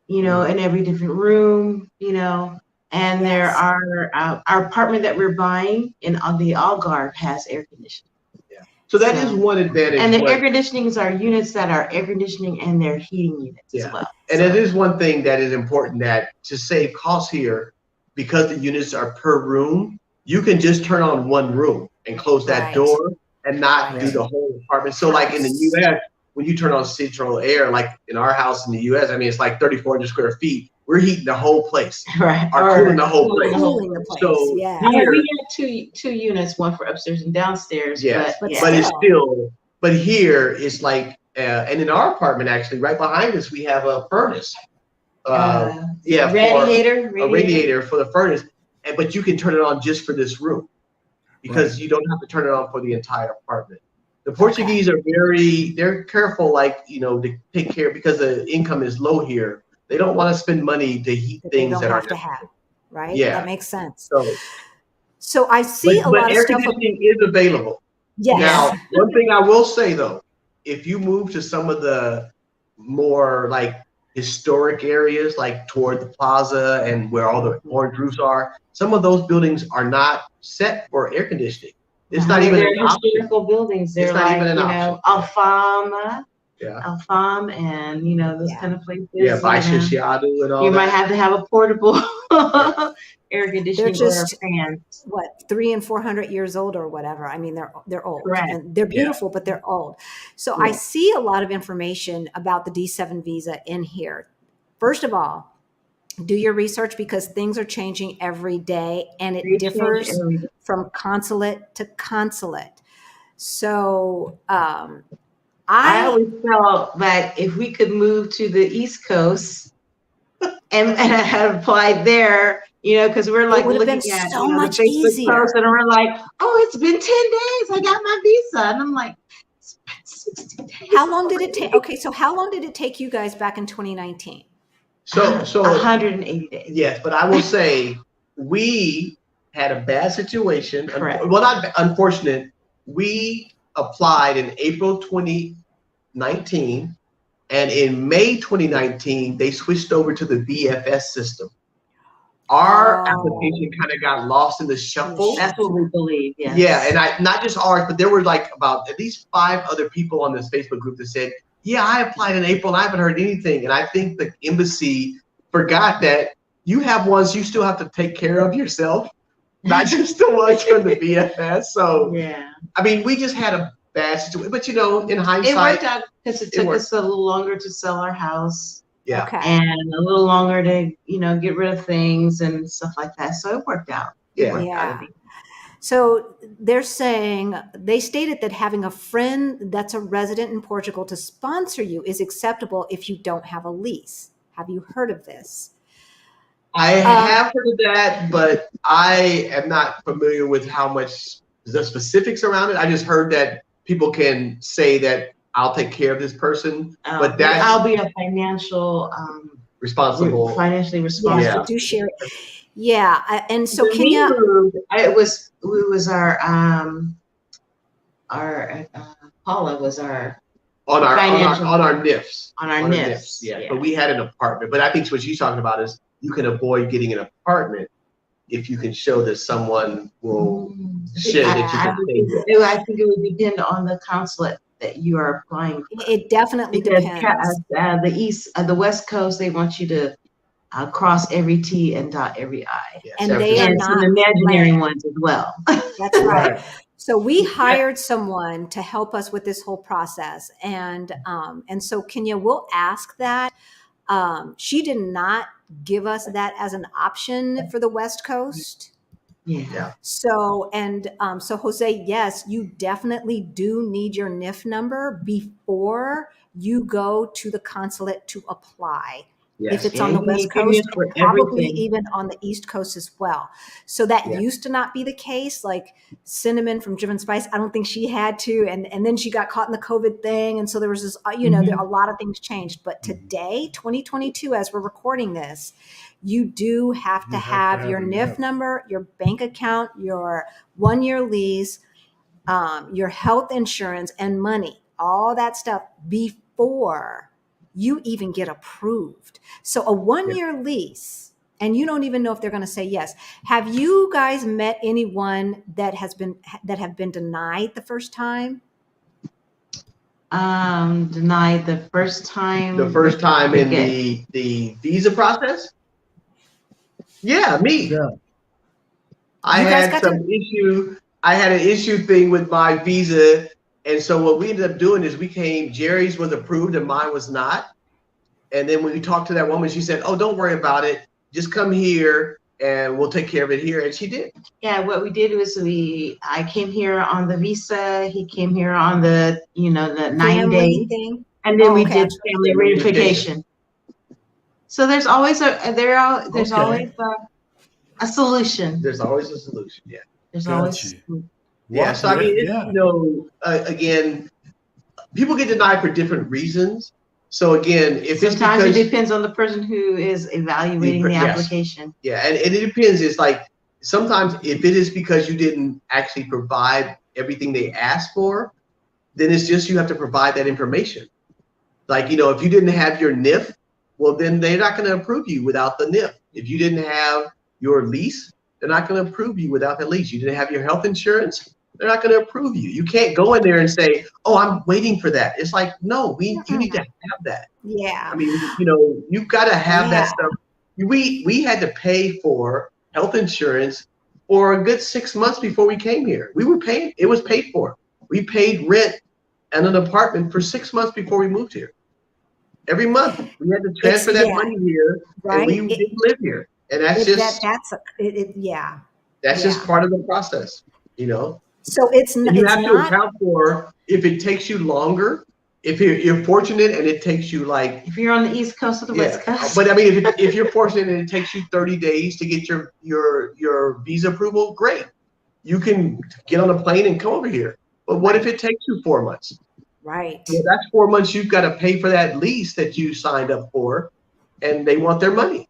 you know, in every different room, you know. And there Yes. are our apartment that we're buying in the Algarve has air conditioning. Yeah. So that is one advantage. And the air conditionings are units that are air conditioning and they're heating units as well. And it is one thing that is important, that to save costs here, because the units are per room, you can just turn on one room and close that Right. door and not Right. do the whole apartment. So like in the US, when you turn on central air, like in our house in the US, I mean, it's like 3,400 square feet. We're heating the whole place. Right. Or cooling the whole place. Cooling the place. So yeah. here, We had two units, one for upstairs and downstairs. yeah, But it's still, but here it's like, and in our apartment, actually, right behind us, we have a furnace. Radiator for the furnace, but you can turn it on just for this room because you don't have to turn it on for the entire apartment. The Portuguese are they're careful, like, you know, to take care, because the income is low here. They don't want to spend money to heat things that have to have, right? Yeah, that makes sense. So I see a lot of air stuff. Conditioning is available. Yes. Now, one thing I will say though, if you move to some of the more like historic areas, like toward the plaza and where all the orange roofs are, some of those buildings are not set for air conditioning. It's not even an option. Historical buildings. They're like, you know, Alfama. Yeah. Alfam and, you know, those kind of places. Yeah, Baixo and all you that. might have to have a portable air conditioning or a fan. What, 300 and 400 years old or whatever. I mean, they're old. Correct. And they're beautiful, but they're old. So I see a lot of information about the D7 visa in here. First of all, do your research because things are changing every day and it differs from consulate to consulate. So I always felt that if we could move to the East Coast and I had applied there, you know, because we're like looking at so much the Facebook easier. post and we're like, oh, it's been 10 days. I got my visa. And I'm like, it's been 60 days. How long did it take? Okay, so how long did it take you guys back in 2019? So 180 days. Yes, but I will say we had a bad situation. Correct. Well, not unfortunate. We applied in April 2019, and in May 2019, they switched over to the BFS system. Our application kind of got lost in the shuffle. That's what we believe. Yes. Yeah, and not just ours, but there were like about at least 5 other people on this Facebook group that said, yeah, I applied in April and I haven't heard anything. And I think the embassy forgot that you have ones you still have to take care of yourself, not just the ones from the BFS. So, yeah, I mean, we just had a bad situation. But, you know, in hindsight, it worked out because it took us a little longer to sell our house. Yeah. Okay. And a little longer to, you know, get rid of things and stuff like that. So it worked out. Yeah. So they're saying, they stated that having a friend that's a resident in Portugal to sponsor you is acceptable if you don't have a lease. Have you heard of this? I have heard of that, but I am not familiar with how much the specifics around it. I just heard that people can say that I'll take care of this person, but that's I'll be a financially responsible. Yeah, do share it. Yeah, and so when Kenya, it was Paula was our on our financial on our NIFs. on our NIFs. Yeah. But we had an apartment. But I think what she's talking about is you can avoid getting an apartment if you can show that someone will share that you can stay with. I think it would depend on the consulate that you are applying for. It definitely depends. The West Coast, they want you to cross every T and dot every I. Yeah, and they are not some imaginary ones as well. That's right. So we hired someone to help us with this whole process, and so Kenya will ask that. She did not give us that as an option for the West Coast. Yeah. So so Jose, yes, you definitely do need your NIF number before you go to the consulate to apply. Yes. If it's on the West Coast, and probably even on the East Coast as well. So that used to not be the case. Like Cinnamon from Driven Spice, I don't think she had to, and then she got caught in the COVID thing, and so there was this, there, a lot of things changed. But today, 2022, as we're recording this, you do have to have your NIF number, your bank account, your 1-year lease, your health insurance, and money, all that stuff before you even get approved. So a 1-year lease, and you don't even know if they're going to say yes. Have you guys met anyone that have been denied the first time? Denied the first time. The first time in the visa process? Yeah, me. Yeah. I had some issue. I had an issue thing with my visa. And so what we ended up doing is Geri's was approved and mine was not. And then when we talked to that woman, she said, oh, don't worry about it. Just come here and we'll take care of it here. And she did. Yeah, what we did was I came here on the visa. He came here on the 90-day thing. And then we did family reunification. So there's always always a solution. There's always a solution, yeah. There's always Yeah, so I mean, again, people get denied for different reasons. So again, if sometimes it depends on the person who is evaluating the application. Yeah, and it depends. It's like sometimes if it is because you didn't actually provide everything they asked for, then it's just you have to provide that information. Like, if you didn't have your NIF, well, then they're not going to approve you without the NIF. If you didn't have your lease, they're not going to approve you without the lease. You didn't have your health insurance, they're not going to approve you. You can't go in there and say, oh, I'm waiting for that. It's like, no, you need to have that. Yeah. I mean, you've got to have that stuff. We had to pay for health insurance for a good 6 months before we came here. We were paying, it was paid for. We paid rent and an apartment for 6 months before we moved here. Every month we had to transfer that money here, and we didn't live here. And that's just just part of the process, So it's and you have to account for if it takes you longer. If you're fortunate and it takes you if you're on the East Coast or the West Coast. But I mean, if you're fortunate and it takes you 30 days to get your visa approval, great. You can get on a plane and come over here. But what if it takes you 4 months? Right. Well, that's 4 months you've got to pay for that lease that you signed up for, and they want their money.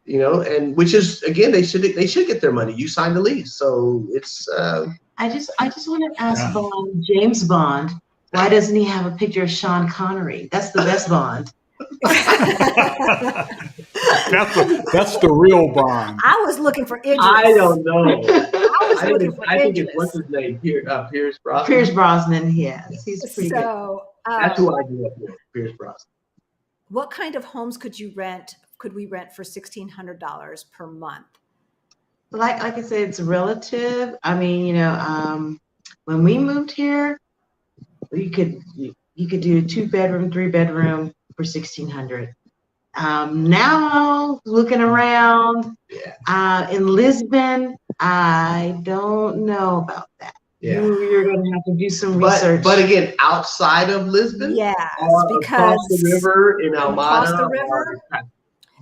And which is, again, they should get their money. You signed the lease, so it's. I just want to ask James Bond, why doesn't he have a picture of Sean Connery? That's the best Bond. That's the real Bond. I was looking for Idris. I don't know. I think it's what's his name? Pierce Brosnan. Pierce Brosnan, yes, he's pretty good. That's who I grew up with, Pierce Brosnan. What kind of homes could we rent for $1,600 per month? Like I said, it's relative. I mean, when we moved here, you could do a 2-bedroom, 3-bedroom for $1,600. Now looking around in Lisbon, I don't know about that. Yeah. You're going to have to do some research. But again, outside of Lisbon, because across the river in Almada,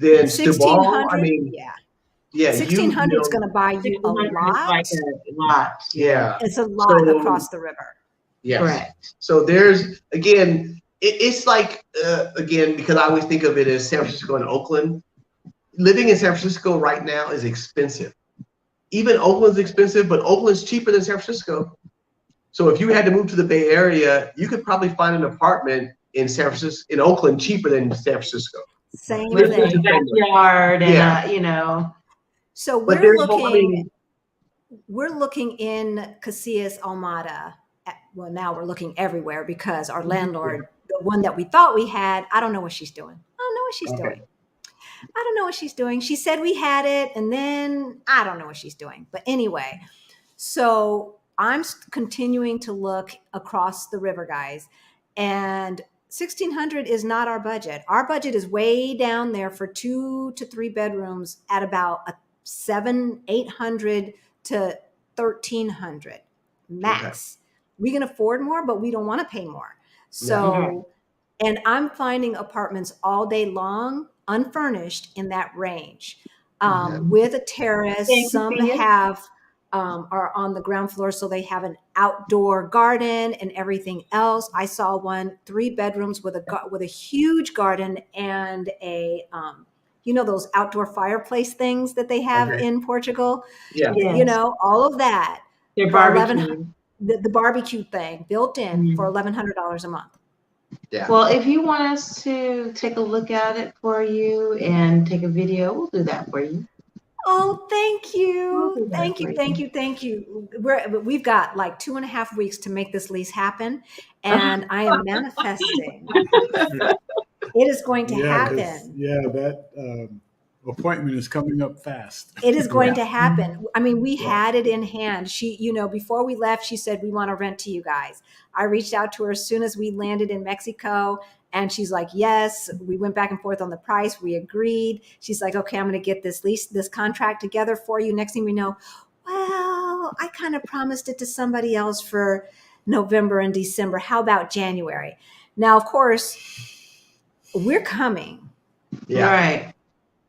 then Stibal, I mean, $1,600 is going to buy you a lot. Like a lot. Yeah, it's a lot across the river. Yes. Correct. So there's, again, it's like, again, because I always think of it as San Francisco and Oakland. Living in San Francisco right now is expensive. Even Oakland's expensive, but Oakland's cheaper than San Francisco. So if you had to move to the Bay Area, you could probably find an apartment in in Oakland cheaper than San Francisco. Same With thing. a backyard and Yeah. you know. So But we're looking in Casillas, Almada. Well, now we're looking everywhere because our landlord, the one that we thought we had, I don't know what she's doing. I don't know what she's doing. I don't know what she's doing. She said we had it, and then I don't know what she's doing. But anyway, so I'm continuing to look across the river, guys, and 1,600 is not our budget. Our budget is way down there for 2 to 3 bedrooms at about a 800 to 1,300 max. We can afford more, but we don't want to pay more. So, and I'm finding apartments all day long, unfurnished in that range, with a terrace. Some have are on the ground floor, so they have an outdoor garden and everything else. I saw one 3 bedrooms with a huge garden and a you know, those outdoor fireplace things that they have in Portugal. Yeah. You know, all of that. Their barbecue. The barbecue thing built in for $1,100 a month. Yeah. Well, if you want us to take a look at it for you and take a video, we'll do that for you. Oh, thank you. We'll do that Thank for you. Thank you. Thank you. We've got like 2.5 weeks to make this lease happen. And I am manifesting. It is going to happen. Yeah, that appointment is coming up fast. It is going to happen. I mean, we had it in hand. She, you know, before we left, she said, we want to rent to you guys. I reached out to her as soon as we landed in Mexico. And she's like, yes. We went back and forth on the price. We agreed. She's like, okay, I'm going to get this contract together for you. Next thing we know, well, I kind of promised it to somebody else for November and December. How about January? Now, of course, we're coming. Yeah. Right.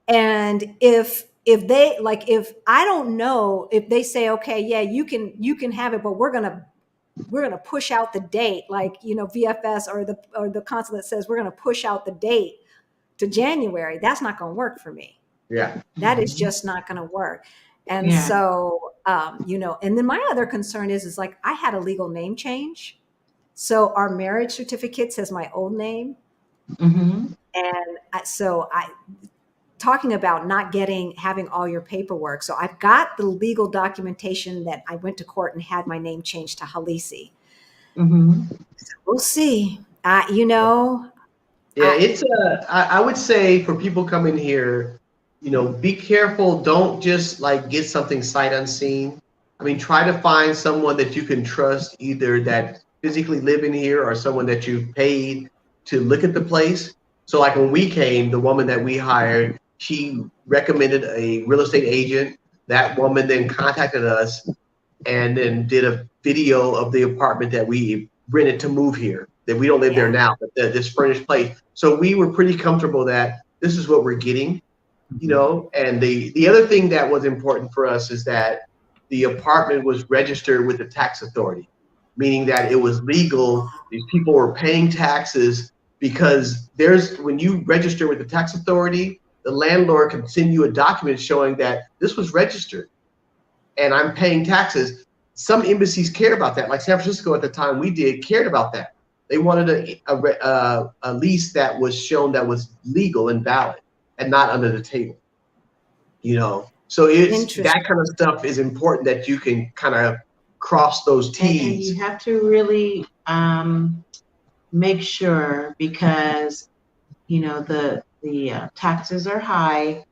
And if they like, if I don't know, if they say, okay, yeah, you can have it, but we're gonna push out the date, like, you know, VFS or the consulate says we're gonna push out the date to January. That's not gonna work for me. Yeah. That is just not gonna work. And so, you know, and then my other concern is like I had a legal name change, so our marriage certificate says my old name, and so talking about not having all your paperwork. So I've got the legal documentation that I went to court and had my name changed to Halisi. So we'll see. You know. Yeah, I would say for people coming here, you know, be careful. Don't just like get something sight unseen. I mean, try to find someone that you can trust, either that physically live in here or someone that you've paid to look at the place. So like when we came, the woman that we hired, she recommended a real estate agent. That woman then contacted us and then did a video of the apartment that we rented to move here, that we don't live there now, but this furnished place. So we were pretty comfortable that this is what we're getting, you know. And the other thing that was important for us is that the apartment was registered with the tax authority, meaning that it was legal. These people were paying taxes, because when you register with the tax authority, the landlord can send you a document showing that this was registered and I'm paying taxes. Some embassies care about that. Like San Francisco at the time we did cared about that. They wanted a lease that was shown that was legal and valid and not under the table, you know? So that kind of stuff is important, that you can kind of cross those T's. And you have to really make sure, because, you know, the taxes are high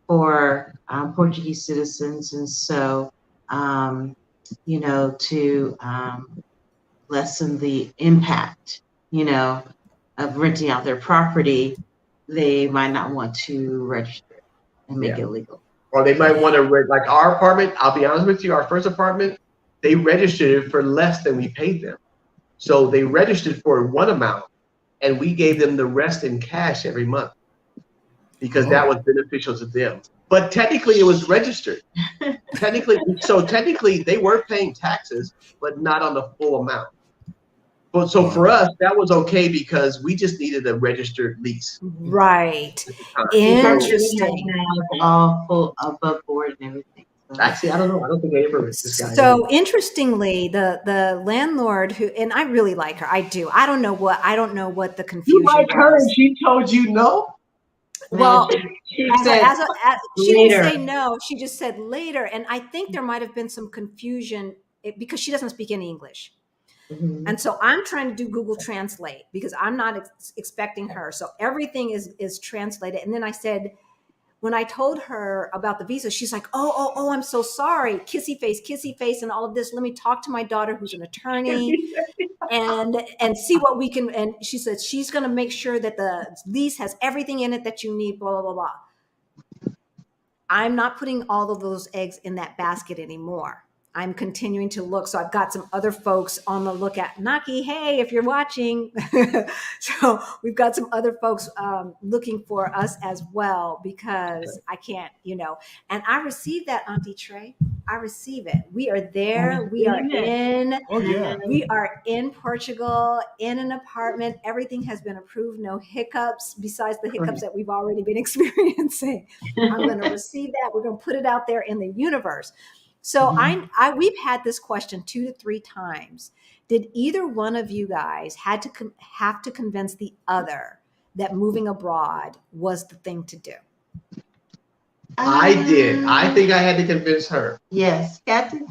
for Portuguese citizens, and so you know, to lessen the impact, you know, of renting out their property, they might not want to register and make it legal. Or they might want to like our apartment. I'll be honest with you, our first apartment, they registered it for less than we paid them. So they registered for one amount, and we gave them the rest in cash every month, because that was beneficial to them. But technically it was registered. Technically they were paying taxes, but not on the full amount. But so for us, that was okay because we just needed a registered lease. Right. at the time. Interesting. Now all full above board and everything. So. Actually, I don't know. I don't think I ever. This guy So interestingly, the landlord who, and I really like her. I do. I don't know what the confusion You like her, was. and she told you no. Well, she she didn't later. say no. She just said later, and I think there might have been some confusion because she doesn't speak any English. Mhm. And so I'm trying to do Google Translate because I'm not expecting her. So everything is translated. And then I said, when I told her about the visa, she's like, oh, I'm so sorry. Kissy face, and all of this. Let me talk to my daughter, who's an attorney, and see what we can. And she said she's going to make sure that the lease has everything in it that you need. Blah blah blah blah. I'm not putting all of those eggs in that basket anymore. I'm continuing to look. So I've got some other folks on the lookout. Naki, hey, if you're watching. So we've got some other folks looking for us as well because I can't, and I received that, Auntie Trey. I receive it. We are there. We are in. Oh yeah. We are in Portugal, in an apartment. Everything has been approved. No hiccups besides the hiccups that we've already been experiencing. I'm going to receive that. We're going to put it out there in the universe. So we've had this question 2 to 3 times. Did either one of you guys have to convince the other that moving abroad was the thing to do? I did. I think I had to convince her. Yes, Captain.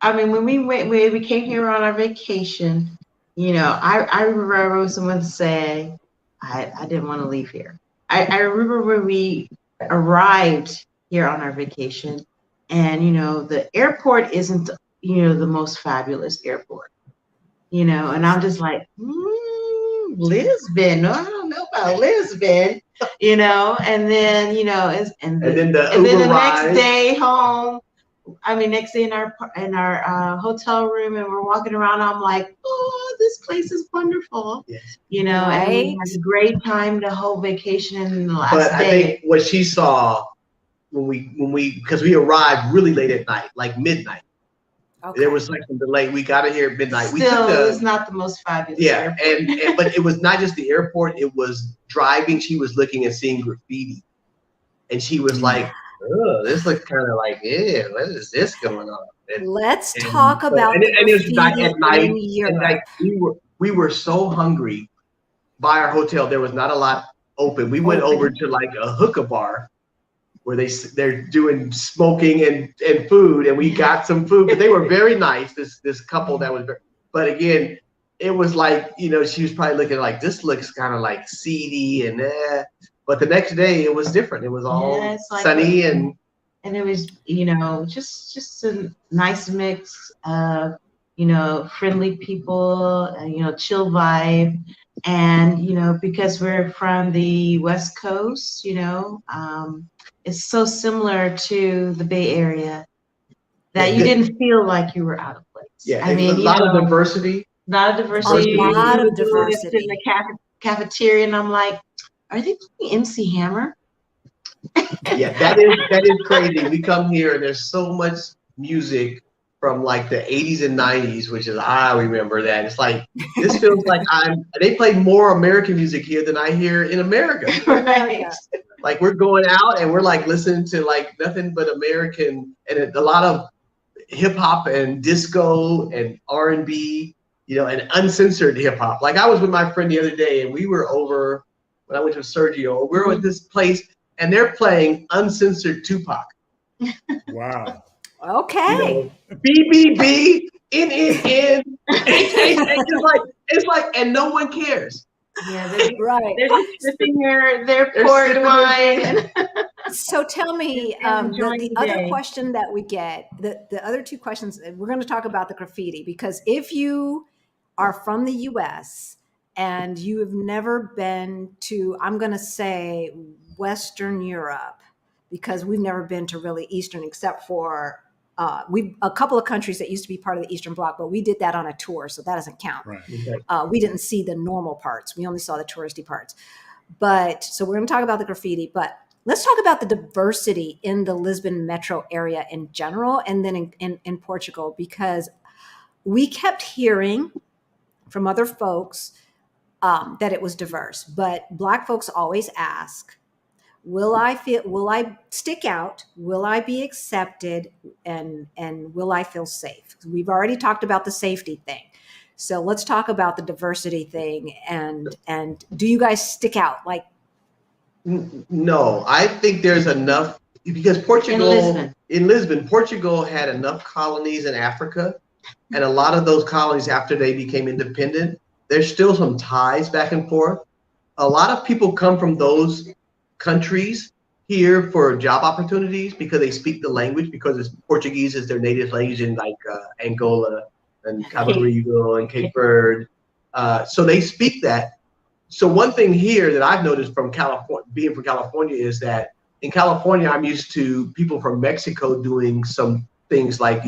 I mean, when we came here on our vacation, I remember someone say, I didn't want to leave here. I remember when we arrived here on our vacation, and the airport isn't the most fabulous airport, and I'm just like, Lisbon. No, I don't know about Lisbon, and then and then the next day home. I mean, next day in our hotel room, and we're walking around. I'm like, oh, this place is wonderful. Yes. And we had a great time the whole vacation and the last day. I think what she saw when we because we arrived really late at night, like midnight. Okay. There was like some delay. We got it here at midnight. Still, it was not the most fabulous. Yeah, and but it was not just the airport. It was driving. She was looking and seeing graffiti, and she was like, "Oh, this looks kind of like, yeah, what is this going on?" Let's talk about and it was back at night. in Europe. And like we were so hungry. By our hotel, there was not a lot open. We went over to like a hookah bar where they're doing smoking and food, and we got some food, but they were very nice. This couple that was very, but again, it was like, she was probably looking like, this looks kind of like seedy but the next day it was different. It was all like sunny and it was, just a nice mix of, friendly people, chill vibe. And, because we're from the West Coast, it's so similar to the Bay Area that you didn't feel like you were out of place. Yeah, I mean, a lot of diversity. A lot of diversity. In the cafeteria, and I'm like, are they playing MC Hammer? Yeah, that is crazy. We come here and there's so much music from like the 80s and 90s, which is, I remember that. It's like, this feels like they play more American music here than I hear in America. Right. Like we're going out and we're like listening to like nothing but American, and a lot of hip hop and disco and R&B, and uncensored hip hop. Like I was with my friend the other day and we were over, when I went to Sergio, we were at this place and they're playing uncensored Tupac. Wow. Okay. BBB, NNN, it's like, and no one cares. Yeah, they're right. They're just sipping their port wine. So tell me, the other question that we get, the other 2 questions, we're going to talk about the graffiti, because if you are from the US and you have never been to, I'm going to say Western Europe, because we've never been to really Eastern, except for a couple of countries that used to be part of the Eastern Bloc, but we did that on a tour, so that doesn't count. Right. We didn't see the normal parts. We only saw the touristy parts. But so we're going to talk about the graffiti, but let's talk about the diversity in the Lisbon metro area in general, and then in Portugal, because we kept hearing from other folks that it was diverse. But Black folks always ask, will I stick out? Will I be accepted? And will I feel safe? We've already talked about the safety thing. So let's talk about the diversity thing. And do you guys stick out? Like, No, I think there's enough, because in Lisbon, Portugal had enough colonies in Africa, and a lot of those colonies, after they became independent, there's still some ties back and forth. A lot of people come from those countries here for job opportunities because they speak the language, because Portuguese is their native language in like Angola and Cabo Rigo and Cape Verde. So they speak that. So one thing here that I've noticed from California, being from California, is that in California, I'm used to people from Mexico doing some things like,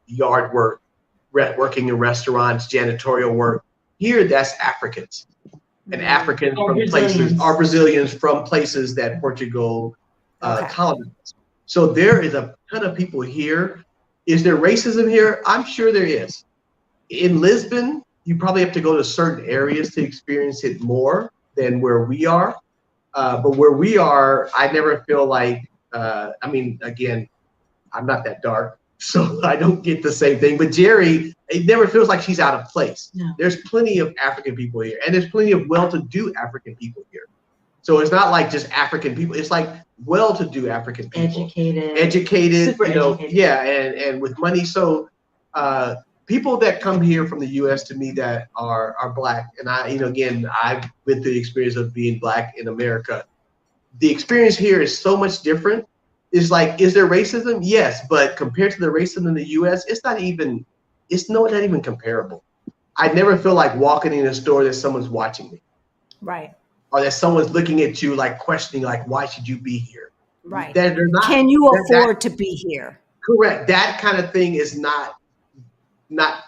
yard work, working in restaurants, janitorial work. Here, that's Africans. And Africans from places, are Brazilians from places that Portugal colonized. So there is a ton of people here. Is there racism here? I'm sure there is. In Lisbon, you probably have to go to certain areas to experience it more than where we are. But where we are, I never feel like, again, I'm not that dark, so I don't get the same thing. But Geri, it never feels like she's out of place. No. There's plenty of African people here, and there's plenty of well-to-do African people here. So it's not like just African people. It's like well-to-do African people. Educated, super educated. Yeah, and with money. So people that come here from the U.S. to me that are Black, and again, I've been through the experience of being Black in America. The experience here is so much different. It's like, is there racism? Yes, but compared to the racism in the U.S., it's not even comparable. I never feel like walking in a store that someone's watching me. right. Or that someone's looking at you like questioning, like, why should you be here? Right. They're not, can you afford to be here? Correct. That kind of thing is not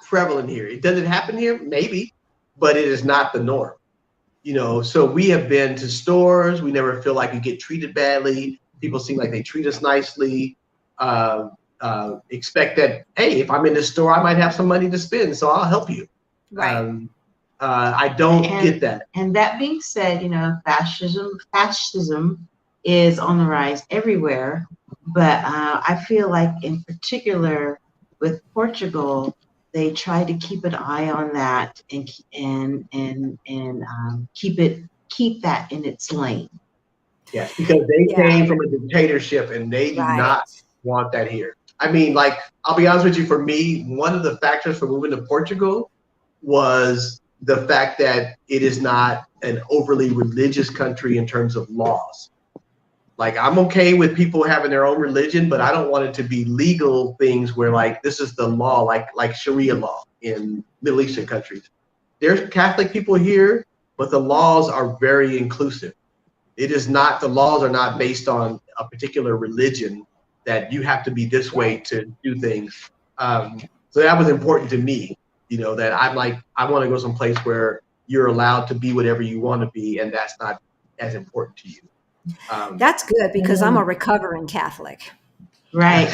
prevalent here. It doesn't happen here, maybe, but it is not the norm. So we have been to stores. We never feel like we get treated badly. People seem like they treat us nicely. Expect that, hey, if I'm in the store, I might have some money to spend, so I'll help you. Right. I don't get that. And that being said, fascism is on the rise everywhere. But I feel like in particular with Portugal, they try to keep an eye on that and keep that in its lane. Yes, because they came from a dictatorship and they do not want that here. I mean, like, I'll be honest with you, for me, one of the factors for moving to Portugal was the fact that it is not an overly religious country in terms of laws. Like, I'm okay with people having their own religion, but I don't want it to be legal things where, like, this is the law, like Sharia law in Middle Eastern countries. There's Catholic people here, but the laws are very inclusive. It is not, the laws are not based on a particular religion that you have to be this way to do things. So that was important to me, that I'm like, I want to go someplace where you're allowed to be whatever you want to be, and that's not as important to you. That's good, because I'm a recovering Catholic. Right.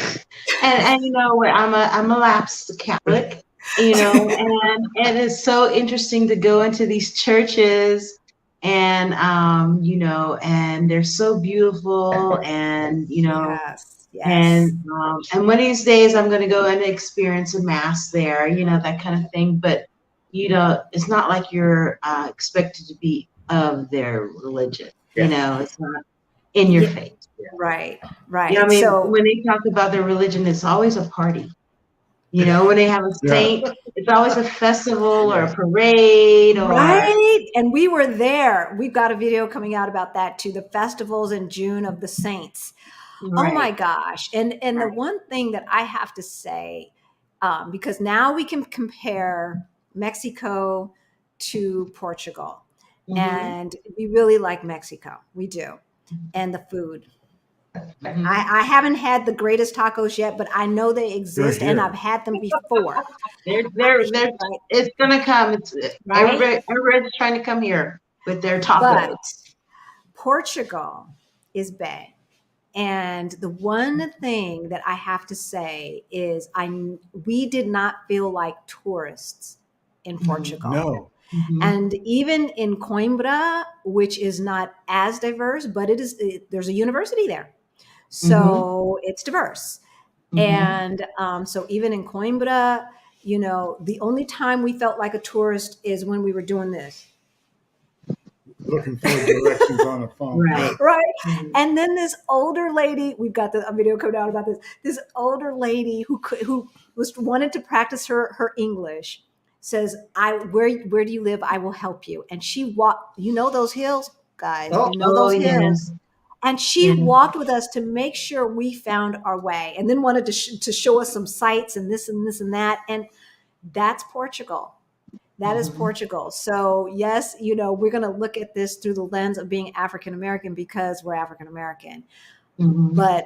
And I'm a lapsed Catholic, and it's so interesting to go into these churches and and they're so beautiful, and Yes. and one of these days I'm going to go and experience a mass there, that kind of thing. But it's not like you're expected to be of their religion. It's not in your face. Right. So when they talk about their religion, it's always a party. When they have a saint, it's always a festival or a parade. Right. And we were there. We've got a video coming out about that too. The festivals in June of the saints. Right. Oh my gosh. And the one thing that I have to say, because now we can compare Mexico to Portugal. Mm-hmm. And we really like Mexico. We do. And the food. Mm-hmm. I haven't had the greatest tacos yet, but I know they exist and I've had them before. It's gonna come. Everybody's trying to come here with their tacos. But Portugal is bad. And the one thing that I have to say is we did not feel like tourists in Portugal. No. And even in Coimbra, which is not as diverse, but there's a university there. So it's diverse. And so even in Coimbra, the only time we felt like a tourist is when we were doing this. Looking for directions on a phone. Right. And then this older lady, we've got a video coming out about this older lady who wanted to practice her English, says, where do you live? I will help you. And she walked, those hills, guys, those hills. And she walked with us to make sure we found our way, and then wanted to show us some sights and this and this and that. And that's Portugal. That is Portugal. So yes, we're going to look at this through the lens of being African-American because we're African-American, but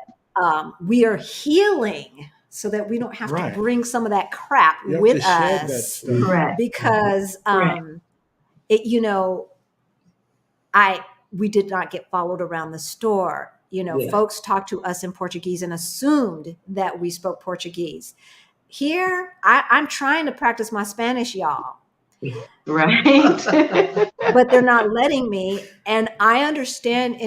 we are healing so that we don't have to bring some of that crap with us, because we did not get followed around the store. Folks talked to us in Portuguese and assumed that we spoke Portuguese. Here, I'm trying to practice my Spanish, y'all. Right. But they're not letting me. And I understand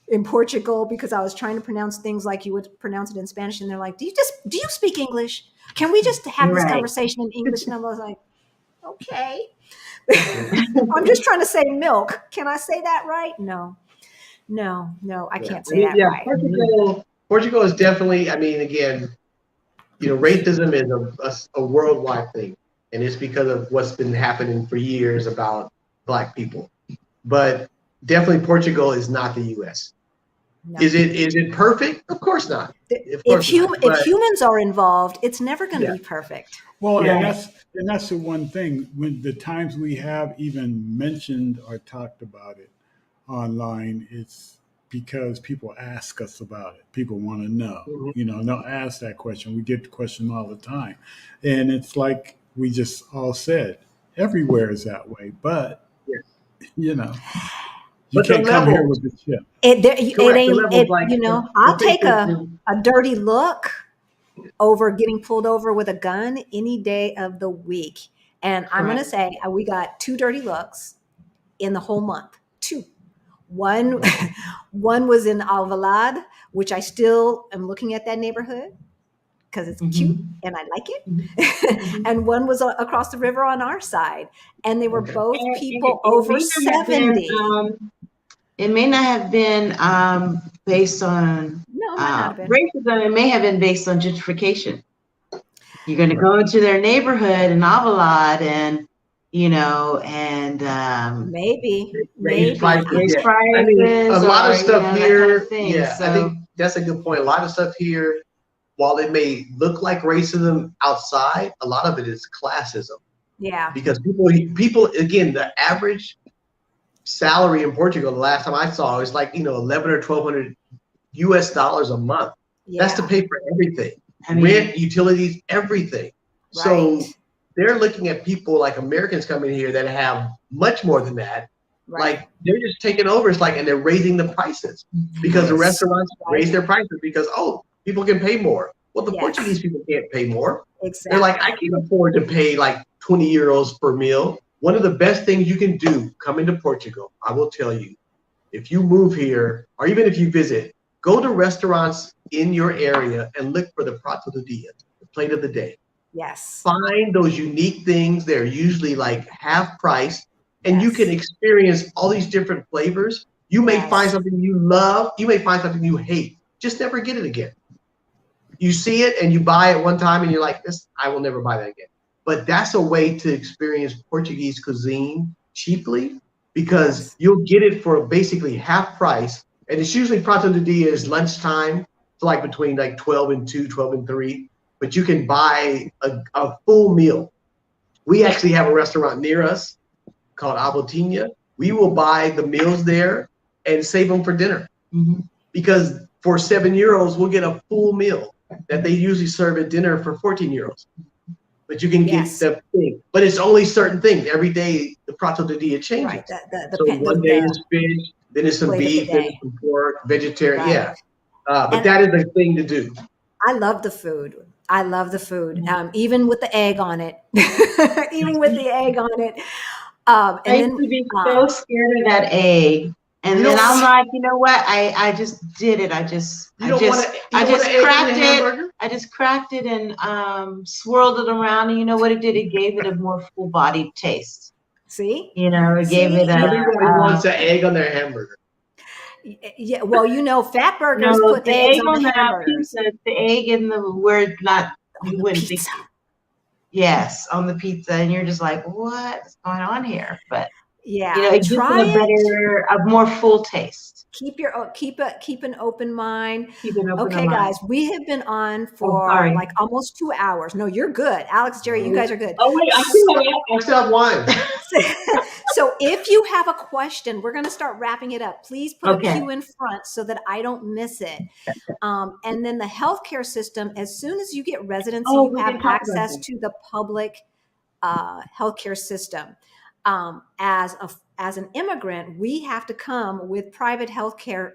in Portugal, because I was trying to pronounce things like you would pronounce it in Spanish, and they're like, do you speak English? Can we just have this conversation in English? And I was like, okay. I'm just trying to say milk. Can I say that right? No, I can't say that right. Portugal is definitely, again, racism is a worldwide thing. And it's because of what's been happening for years about Black people. But definitely Portugal is not the U.S. No. Is it perfect? Of course not. If humans are involved, it's never going to be perfect. Well, and that's the one thing. When the times we have even mentioned or talked about it online, it's because people ask us about it. People want to know. They'll ask that question. We get the question all the time, and it's like we just all said, everywhere is that way, but you can't come here with the ship. I'll take a dirty look over getting pulled over with a gun any day of the week. And I'm going to say we got 2 dirty looks in the whole month. 2. One was in Alvalade, which I still am looking at that neighborhood because it's cute and I like it. And one was across the river on our side. And they were both people over 70. It may not have been based on racism. It may have been based on gentrification. You're going to go into their neighborhood in Avalon and, maybe raise prices. A lot of stuff here. Kind of so, I think that's a good point. A lot of stuff here, while it may look like racism outside, a lot of it is classism. Yeah. Because people again, the average salary in Portugal, the last time I saw, was like, $1,100 or $1,200 US a month. Yeah. That's to pay for everything. Rent, utilities, everything. Right. So they're looking at people like Americans coming here that have much more than that. Right. Like they're just taking over. It's like, and they're raising the prices because the restaurants raise their prices because, people can pay more. Well, the Portuguese people can't pay more. Exactly. They're like, I can't afford to pay like 20 euros per meal. One of the best things you can do coming to Portugal, I will tell you, if you move here, or even if you visit, go to restaurants in your area and look for the prato do dia, the plate of the day. Yes. Find those unique things. They're usually like half price, and you can experience all these different flavors. You may find something you love. You may find something you hate. Just never get it again. You see it and you buy it one time and you're like, I will never buy that again. But that's a way to experience Portuguese cuisine cheaply because you'll get it for basically half price. And it's usually prato do dia is lunchtime, so like between like 12 and 2, 12 and 3. But you can buy a full meal. We actually have a restaurant near us called A Botinha. We will buy the meals there and save them for dinner. Because for 7 euros, we'll get a full meal that they usually serve at dinner for 14 euros. But you can get the thing. But it's only certain things. Every day, the prato do dia changes. Right. So one day is fish, then it's some beef, then it's some pork, vegetarian. Right. But that is the thing to do. I love the food. I love the food, even with the egg on it. Even with the egg on it. I And used then to be so scared of that egg. And then I'm like, you know what? I just did it. I just cracked it. I just cracked it and swirled it around. And you know what it did? It gave it a more full-bodied taste. See? You know, it gave it a. Everybody wants an egg on their hamburger. Yeah, well, fat burgers No, put the eggs egg on the the hamburgers. pizza, the egg in the word not On you the wouldn't pizza. think. Yes, on the pizza, and you're just like, what's going on here? But Yeah, it gives try it a more full taste. Keep an open mind. Keep an open Okay, mind. guys, we have been on for like almost 2 hours. No, you're good. Alex, Geri, you guys are good. Oh wait, I still have wine. So if you have a question, we're going to start wrapping it up. Please put a Q in front so that I don't miss it. And then the healthcare system, as soon as you get residency, you have access to the public healthcare system. As an immigrant, we have to come with private healthcare.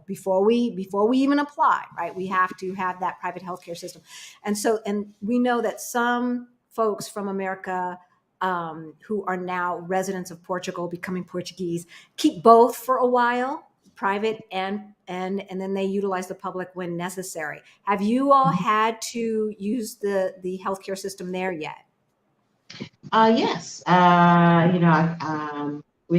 Before we even apply, right? We have to have that private healthcare system, and we know that some folks from America who are now residents of Portugal, becoming Portuguese, keep both for a while, private and then they utilize the public when necessary. Have you all had to use the healthcare system there yet? Yes. We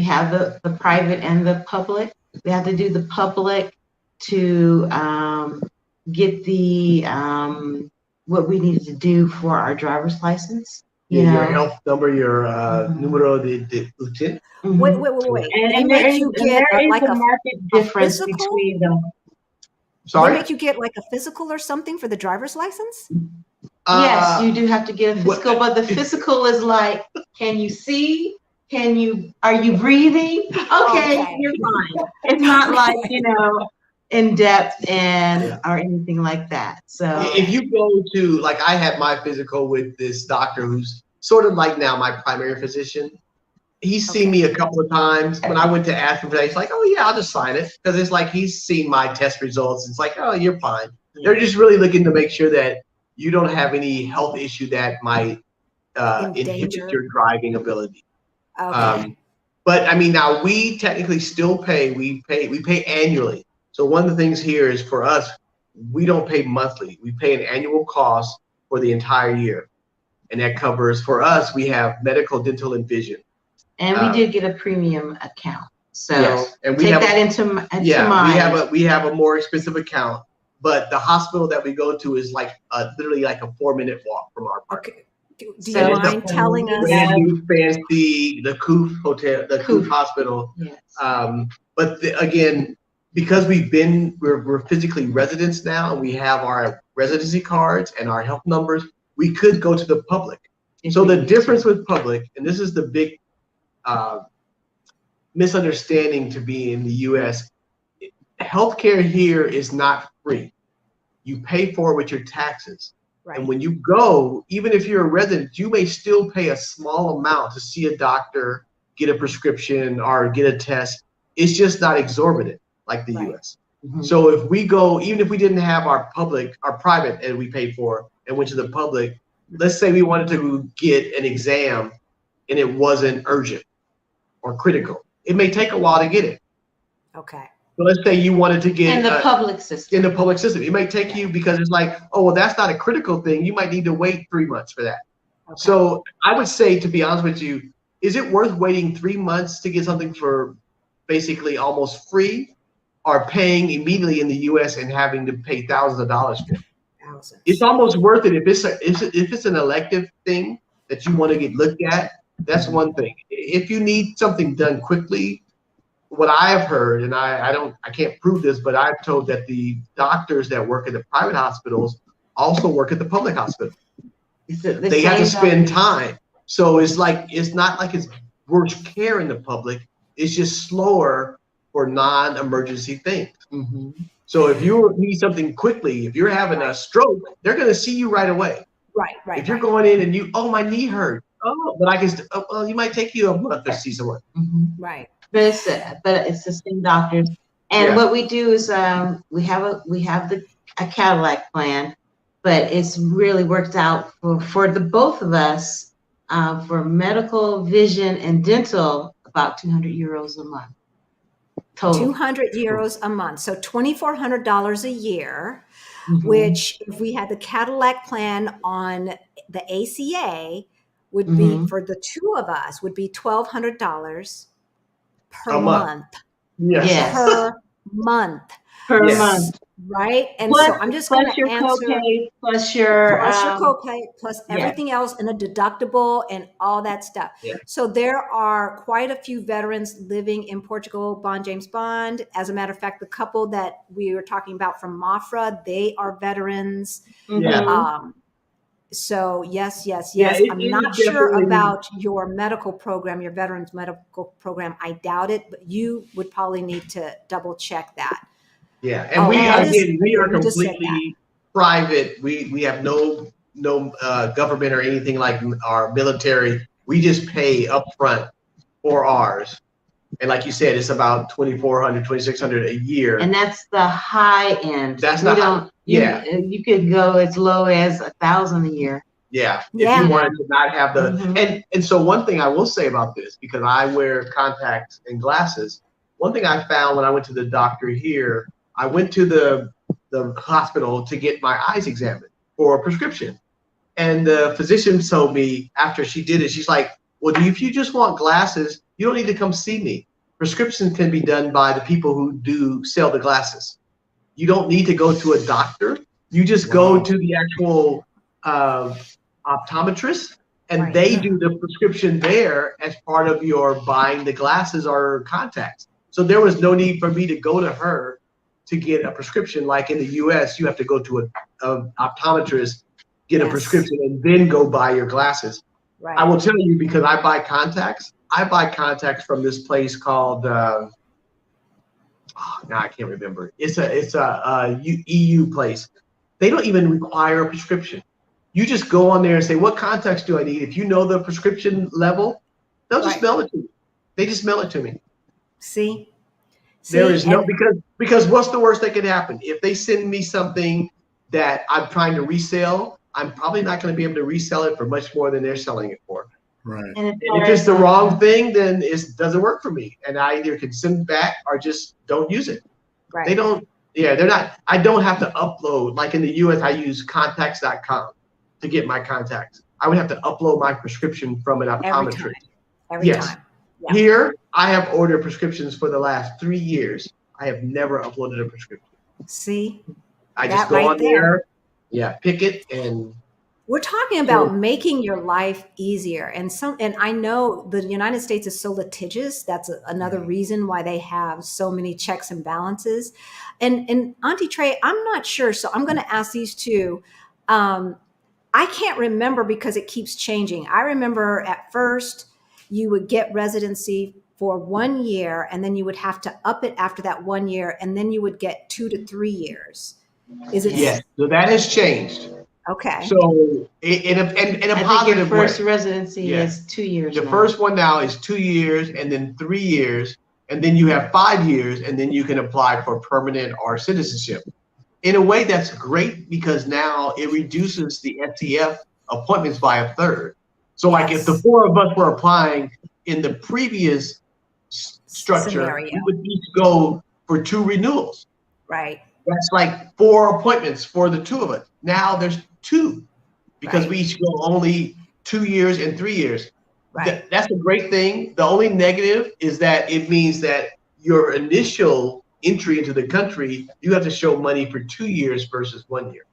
have the private and the public. We have to do the public to get the what we needed to do for our driver's license. Your health number, your numero de UTIN. Wait. And there is a market difference between them. Sorry? They make you get like a physical or something for the driver's license? Yes, you do have to get a physical, but the physical is like, can you see? Are you breathing? Okay, you're fine. It's not like, in depth or anything like that. So if you go to, like, I had my physical with this doctor who's sort of like now my primary physician. He's seen me a couple of times. When I went to ask him for that, he's like, oh yeah, I'll just sign it. Because it's like he's seen my test results. It's like, oh, you're fine. They're just really looking to make sure that you don't have any health issue that might inhibit your driving ability. Okay. But I mean, now we technically still pay. We pay annually. So one of the things here is, for us, we don't pay monthly. We pay an annual cost for the entire year, and that covers, for us, we have medical, dental, and vision. And we did get a premium account. So and we take have that into mind. We have a more expensive account, but the hospital that we go to is like literally like a 4-minute walk from our apartment. Okay. Do you mind telling us? Fancy, the Coof Hotel, the Coof Hospital. Yes. But again, because we're physically residents now, and we have our residency cards and our health numbers, we could go to the public. So the difference with public, and this is the big misunderstanding to be in the U.S., healthcare here is not free. You pay for it with your taxes. Right. And when you go, even if you're a resident, you may still pay a small amount to see a doctor, get a prescription, or get a test. It's just not exorbitant like the U.S. Mm-hmm. So if we go, even if we didn't have our private, and we paid for, and went to the public, let's say we wanted to get an exam and it wasn't urgent or critical, it may take a while to get it. Okay. So let's say you wanted to get in the public system. In the public system, it may take you, because it's like, oh, well, that's not a critical thing. You might need to wait 3 months for that. Okay. So I would say, to be honest with you, is it worth waiting 3 months to get something for basically almost free, or paying immediately in the U.S. and having to pay thousands of dollars for it? It's almost worth it if it's an elective thing that you want to get looked at. That's one thing. If you need something done quickly, what I have heard, and I can't prove this, but I've told that the doctors that work at the private hospitals also work at the public hospital. They have to spend time. So it's not like it's worse care in the public. It's just slower for non-emergency things. Mm-hmm. So if you need something quickly, if you're having a stroke, they're going to see you right away. Right. If you're going in and my knee hurt. Oh, but you might take you a month to see someone. Mm-hmm. Right. But it's the same doctors. And what we do is we have a Cadillac plan, but it's really worked out for the both of us, for medical, vision, and dental, about 200 euros a month total. 200 euros a month. So $2,400 a year, Mhm. which if we had the Cadillac plan on the ACA would be, Mhm. for the two of us, would be $1,200 per A month. month. Yes. Yes. Per month. Per Yes. month. Right? And Plus, so I'm just going plus to your answer copay, plus your copay, plus yeah. everything else, and a deductible and all that stuff. Yeah. So there are quite a few veterans living in Portugal, Bond James Bond. As a matter of fact, the couple that we were talking about from Mafra, they are veterans. Yeah. So yes. Yeah, I'm it not is sure definitely- about your medical program, your veterans medical program. I doubt it, but you would probably need to double check that. Yeah, and we are you just said that. completely private. We have no government or anything like our military. We just pay upfront for ours, and like you said, it's about 2,400, 2,600 a year. And that's the high end. That's we the don't. high, yeah. You could go as low as 1,000 a year. Yeah, Yeah. if you wanted to not have the Mhm. and so one thing I will say about this, because I wear contacts and glasses, one thing I found when I went to the doctor here, I went to the hospital to get my eyes examined for a prescription. And the physician told me after she did it, she's like, well, if you just want glasses, you don't need to come see me. Prescriptions can be done by the people who do sell the glasses. You don't need to go to a doctor. You just go to the actual optometrist, and they do the prescription there as part of your buying the glasses or contacts. So there was no need for me to go to her to get a prescription. Like in the US, you have to go to a optometrist, get a prescription, and then go buy your glasses. Right. I will tell you, because I buy contacts from this place called now I can't remember. It's a EU place. They don't even require a prescription. You just go on there and say, what contacts do I need? If you know the prescription level, they'll just mail it to me. They just mail it to me. See, there is no, because what's the worst that could happen? If they send me something that I'm trying to resell, I'm probably not going to be able to resell it for much more than they're selling it for. Right. And if it's the wrong thing, then it doesn't work for me. And I either can send it back or just don't use it. Right. They don't, they're not, I don't have to upload. Like in the US, I use contacts.com to get my contacts. I would have to upload my prescription from an optometrist. Every time. Yeah. Here, I have ordered prescriptions for the last 3 years. I have never uploaded a prescription. See? I just go on there, pick it, and we're talking about making your life easier. And I know the United States is so litigious. That's another reason why they have so many checks and balances. And Auntie Trey, I'm not sure. So I'm going to ask these two. I can't remember because it keeps changing. I remember at first you would get residency for 1 year, and then you would have to up it after that 1 year, and then you would get 2 to 3 years. Is it? Yes. So that has changed. Okay. So in a positive your first way. residency is 2 years. The first one now is 2 years, and then 3 years, and then you have 5 years, and then you can apply for permanent or citizenship. In a way, that's great because now it reduces the SCF appointments by a third. So like if the 4 of us were applying in the previous structure, we would each go for 2 renewals. Right. That's like 4 appointments for the 2 of us. Now there's 2 because we each go only 2 years and 3 years. Right. That's a great thing. The only negative is that it means that your initial entry into the country, you have to show money for 2 years versus 1 year.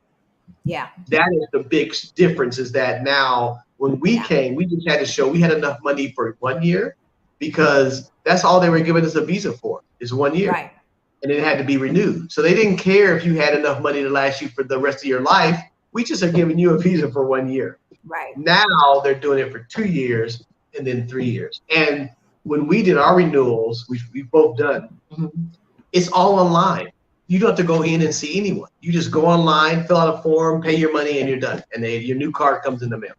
Yeah. That is the big difference, is that now when we came, we just had to show we had enough money for 1 year because that's all they were giving us a visa for, is 1 year. Right. And it had to be renewed. So they didn't care if you had enough money to last you for the rest of your life. We just are giving you a visa for 1 year. Right. Now they're doing it for 2 years and then 3 years. And when we did our renewals, which we've both done, it's all online. You don't have to go in and see anyone. You just go online, fill out a form, pay your money, and you're done. And your new card comes in the mail.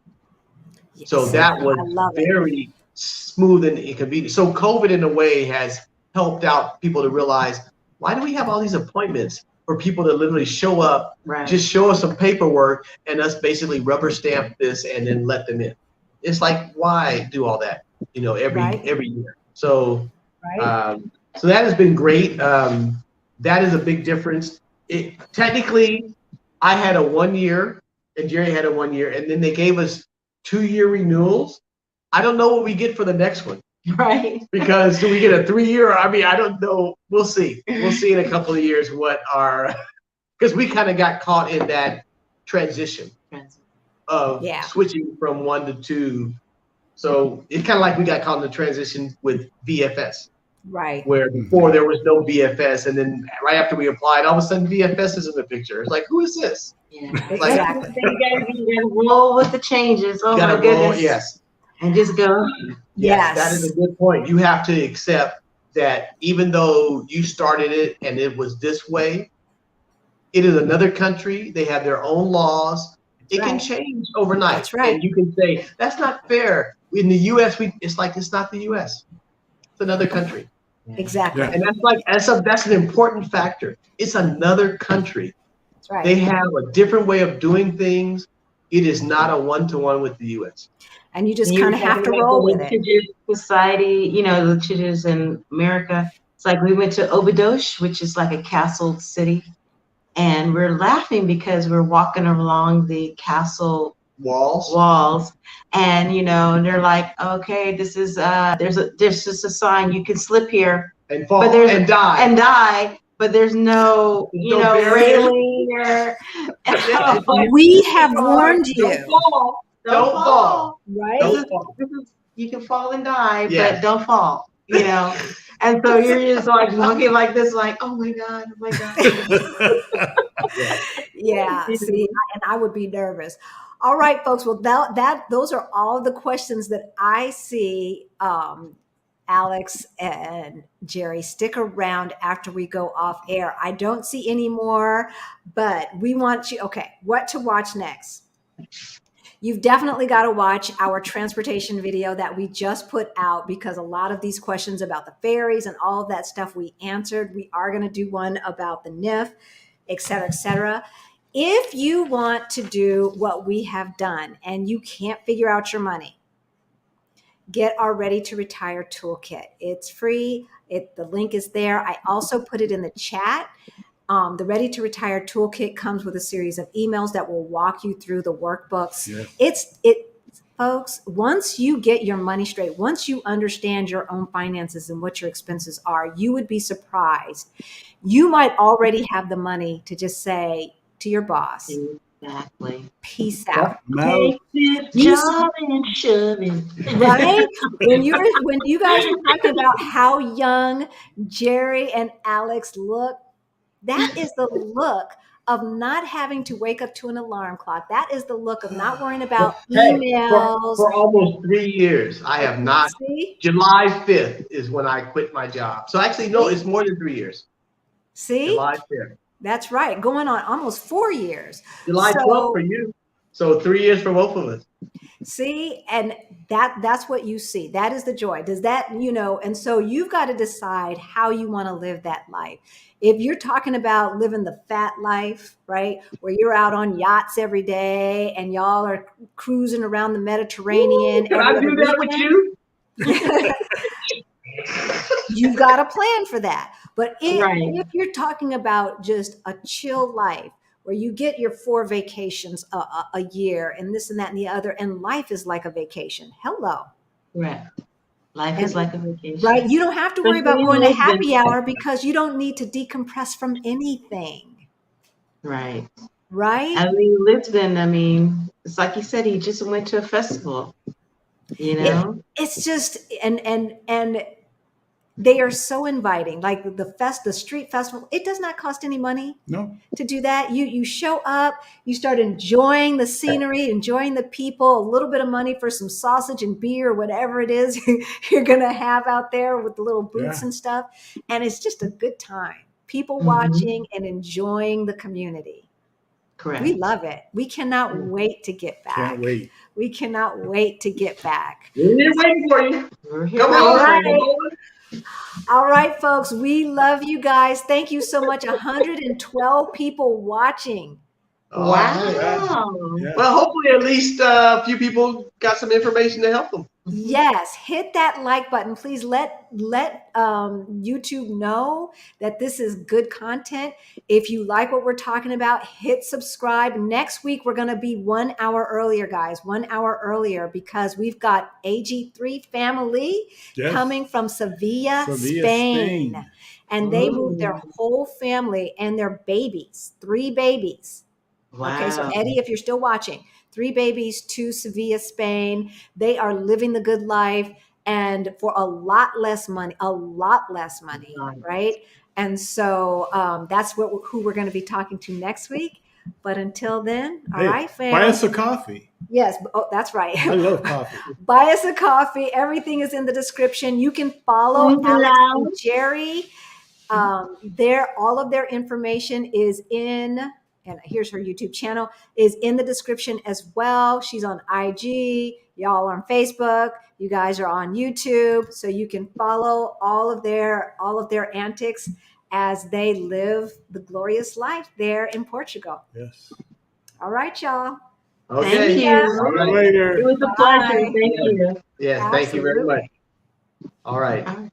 Yes. So that was very smooth and inconvenient. So COVID, in a way, has helped out people to realize, why do we have all these appointments for people to literally show up, just show us some paperwork, and us basically rubber stamp this and then let them in. It's like, why do all that? Every year. So, so that has been great. That is a big difference. Technically, I had a 1 year, and Geri had a 1 year, and then they gave us 2-year renewals. I don't know what we get for the next one. Right. Because do we get a 3-year? I mean, I don't know. We'll see. We'll see in a couple of years because we kind of got caught in that transition of switching from 1 to 2. So it's kind of like we got caught in the transition with VFS. Right. Where before there was no VFS, and then right after we applied, all of a sudden VFS is in the picture. It's like, who is this? Yeah. Exactly. You gotta roll with the changes. Oh my goodness. Yes. And just go. Yes. That is a good point. You have to accept that even though you started it and it was this way, it is another country. They have their own laws. It can change overnight. That's right. And you can say, that's not fair. In the U.S., it's like it's not the U.S. It's another country. Exactly. Yeah. And that's an important factor. It's another country. That's right. They have a different way of doing things. It is not a one-to-one with the U.S. And you just kind of have to roll with it. Society, the litigious in America. It's like we went to Obidosh, which is like a castle city. And we're laughing because we're walking along the castle walls. And, and they're like, okay, this is, there's just a sign, you can slip here. And fall and die. But there's no, railing or. We have warned you. Don't fall. Right? You can fall and die, but don't fall, And so you're just like walking like this, like, oh my God. Yeah. See, and I would be nervous. All right, folks. Well, those are all the questions that I see. Alex and Geri, stick around after we go off air. I don't see any more, but we want you. Okay, what to watch next? You've definitely got to watch our transportation video that we just put out, because a lot of these questions about the ferries and all of that stuff we answered. We are going to do one about the NIF, et cetera, et cetera. If you want to do what we have done and you can't figure out your money, get our Ready to Retire toolkit. It's free. The link is there. I also put it in the chat. The Ready to Retire toolkit comes with a series of emails that will walk you through the workbooks. Yeah. Folks, once you get your money straight, once you understand your own finances and what your expenses are, you would be surprised. You might already have the money to just say to your boss, exactly, peace out. Take this job and shove it. Right? When you guys were talking about how young Geri and Alex look, that is the look of not having to wake up to an alarm clock. That is the look of not worrying about emails. For almost 3 years, I have not. See? July 5th is when I quit my job. So actually, no, it's more than 3 years. See? July 5th. That's right. Going on almost 4 years. July 12th for you. So 3 years for both of us. See, and that's what you see. That is the joy. Does that, and so you've got to decide how you want to live that life. If you're talking about living the fat life, right, where you're out on yachts every day and y'all are cruising around the Mediterranean. Ooh, can I do that with you? You've got a plan for that. But if you're talking about just a chill life, where you get your 4 vacations a year and this and that and the other, and life is like a vacation. Hello. Right. Life is like a vacation. Right. You don't have to worry about going to happy hour because you don't need to decompress from anything. Right. Right. Lisbon, it's like you said, he just went to a festival, It's just, and they are so inviting, like the street festival. It does not cost any money to do that. You show up, you start enjoying the scenery, enjoying the people, a little bit of money for some sausage and beer, whatever it is you're going to have out there with the little booths and stuff. And it's just a good time. People watching and enjoying the community. Correct. We love it. We cannot wait to get back. Can't wait. We cannot wait to get back. We're waiting for you. We're here. All right. All right, folks, we love you guys. Thank you so much. 112 people watching. All right. Wow. Yeah. Well, hopefully at least a few people got some information to help them. Yes, hit that like button. Please let YouTube know that this is good content. If you like what we're talking about, hit subscribe. Next week, we're going to be 1 hour earlier, guys, 1 hour earlier, because we've got AG3 family Yes. coming from Sevilla, Sevilla, Spain. Spain. And they moved their whole family and their babies, 3 babies. Wow. Okay, so Eddie, if you're still watching, 3 babies to Sevilla, Spain. They are living the good life and for a lot less money, right? And so that's who we're going to be talking to next week. But until then, all right, fam. Buy us a coffee. Yes. Oh, that's right. I love coffee. Buy us a coffee. Everything is in the description. You can follow Alex and Geri. All of their information is in, and here's her YouTube channel, is in the description as well. She's on IG, y'all are on Facebook, you guys are on YouTube, so you can follow all of their antics as they live the glorious life there in Portugal. Yes. All right, y'all. Okay. Thank you. All right. Later. It was a pleasure. Thank you. Yes, thank you very Absolutely. much. All right. All right.